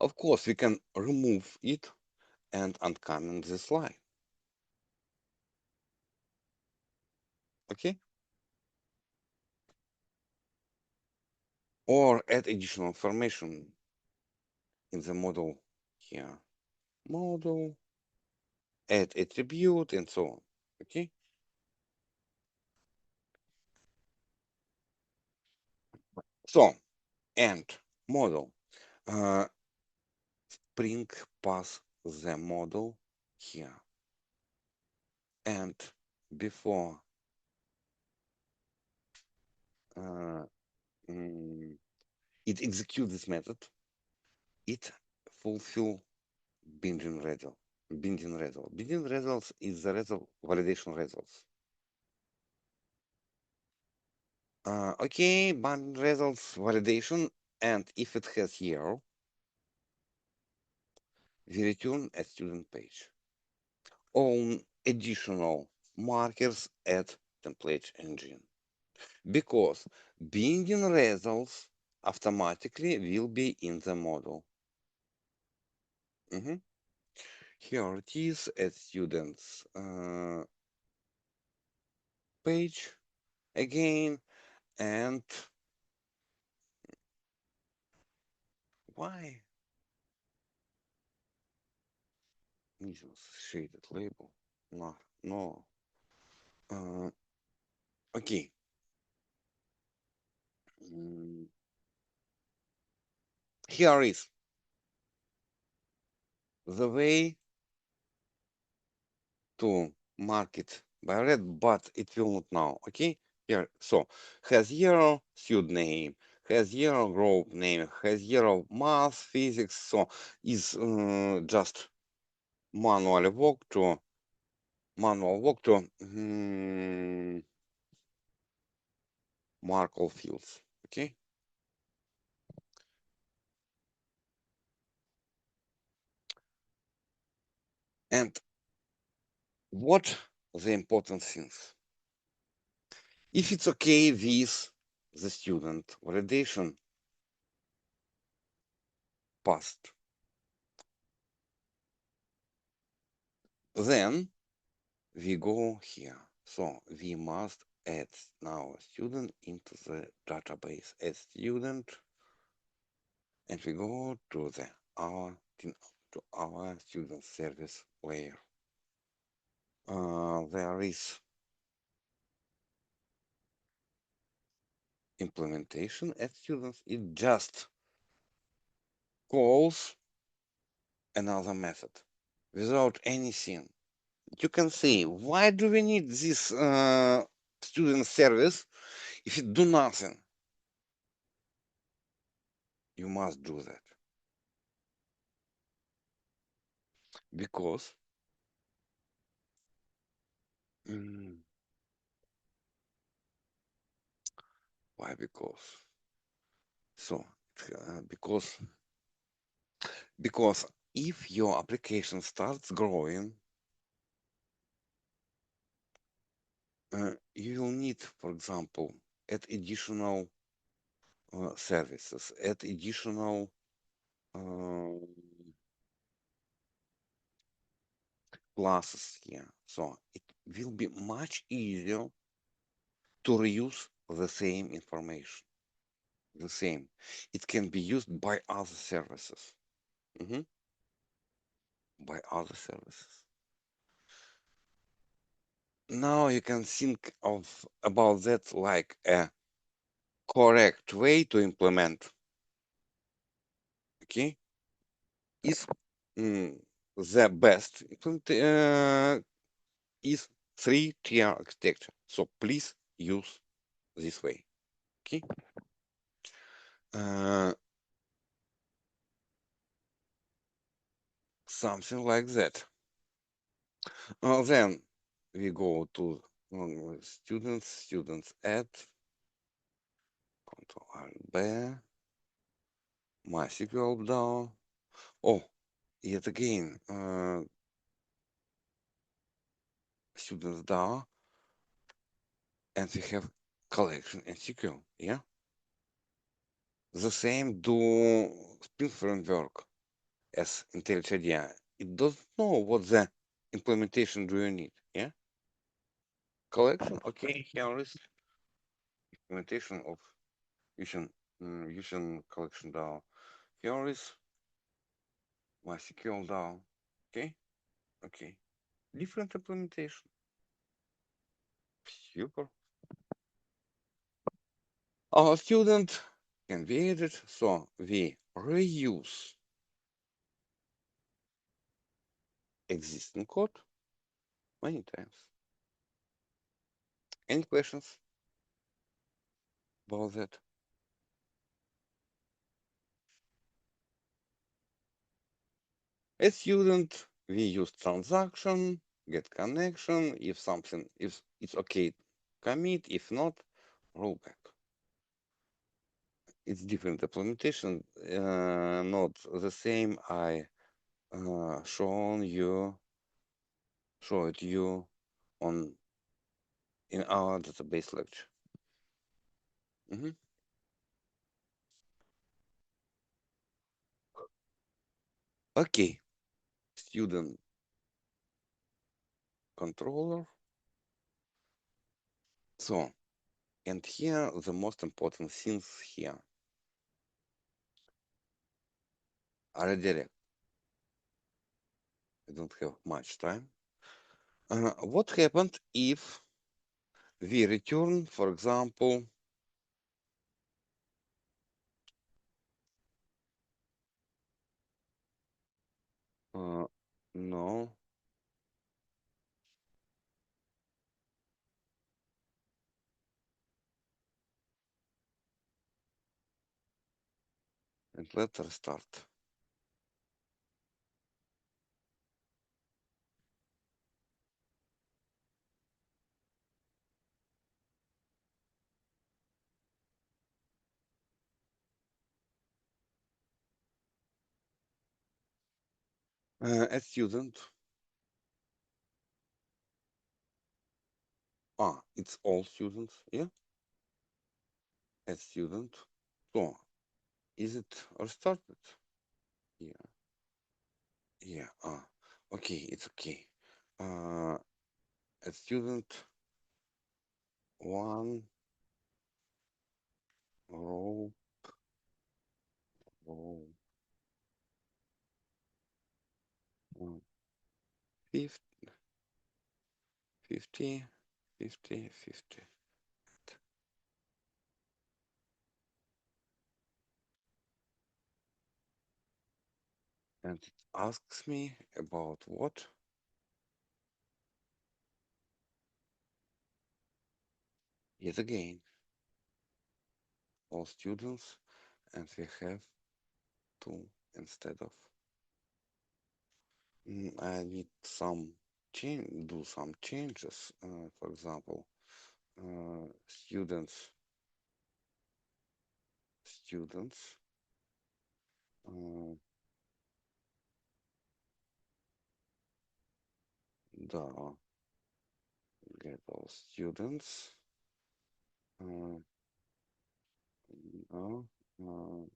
Of course, we can remove it and uncomment this line. Okay. Or add additional information in the model here. Model, add attribute, and so on. Okay. So, and model. Spring pass the model here. And before it executes this method, it fulfill binding result. Binding result. Binding results is the result validation results. Okay, binding results validation, and if it has here, we return a student page. Own additional markers at template engine. Because binding results automatically will be in the model. Here it is at students page again, and why missing shaded label? No. Okay. Here is the way to mark it by red, but it will not now. Okay. Here, so has zero student name, has zero group name, has zero math, physics. So is just manual walk to mark all fields. Okay. And what the important things? If it's okay with the student validation passed, then we go here. So we must add now a student into the database as student, and we go to our student service layer. There is implementation at students. It just calls another method without anything. you can say, why do we need this student service if it do nothing? You must do that. Because why? Because so because if your application starts growing, you will need, for example, add additional services, add additional classes here. So it will be much easier to reuse the same information. The same. It can be used by other services. By other services. Now you can think about that like a correct way to implement. Okay, is the best is 3-tier architecture. So please use this way. Okay. Something like that. Then we go to students add Ctrl Alt B, MySQL down. Oh, yet again, students down, and we have collection and SQL. Yeah, the same do Spring Framework as IntelliJ IDEA. It doesn't know what the implementation do you need. Yeah, collection. Okay, here is implementation of using collection DAO. Here is MySQL DAO. Okay, okay. Different implementation. Super. Our student can be added, so we reuse existing code many times. Any questions about that? As student, we use transaction, get connection. If it's okay, commit. If not, rollback. It's different implementation, not the same. I showed you on in our database lecture. Okay, student controller. So, and here the most important things here are redirect. I don't have much time. What happened if we return, for example, no, and let's restart. A student. It's all students, yeah? A student. So, is it restarted? Yeah. Yeah. Okay, it's okay. A student one row 50, 50, 50, 50. And it asks me about what? Yet again, all students, and we have 2 instead of. I need some do some changes. For example, students. Да, get all students.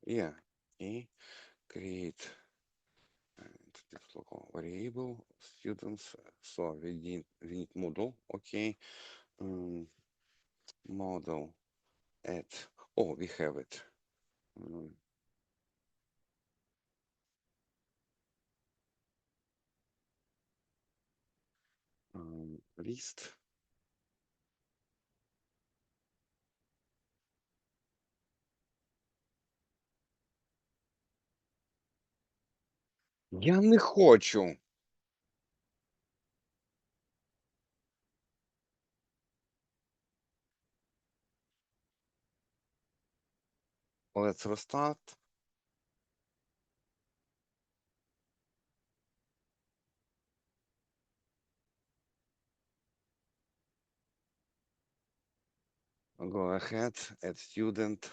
Yeah, и create this local variable students. So we need model. Okay, model at. Oh, we have it. List. Я не хочу. Let's restart. Go ahead, add student.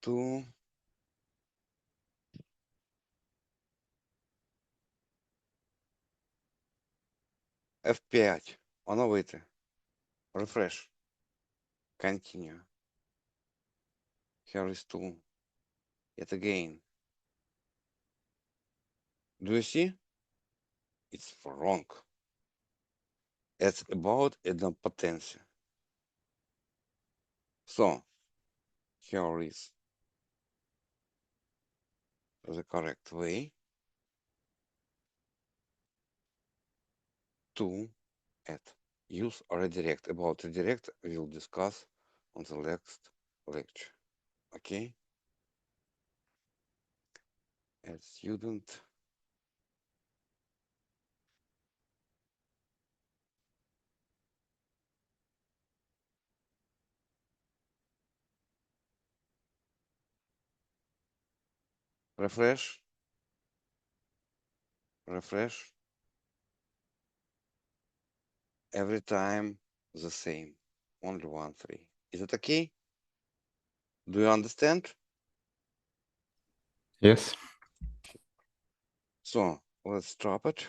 To F5. Оновити. Refresh. Continue. Here is 2. Yet again. Do you see? It's wrong. It's about idempotency. So, here is the correct way to add. Use redirect. About redirect, we'll discuss on the next lecture. Okay? Add student. Refresh. Refresh. Every time the same. Only 1, 3. Is it okay? Do you understand? Yes. So let's drop it.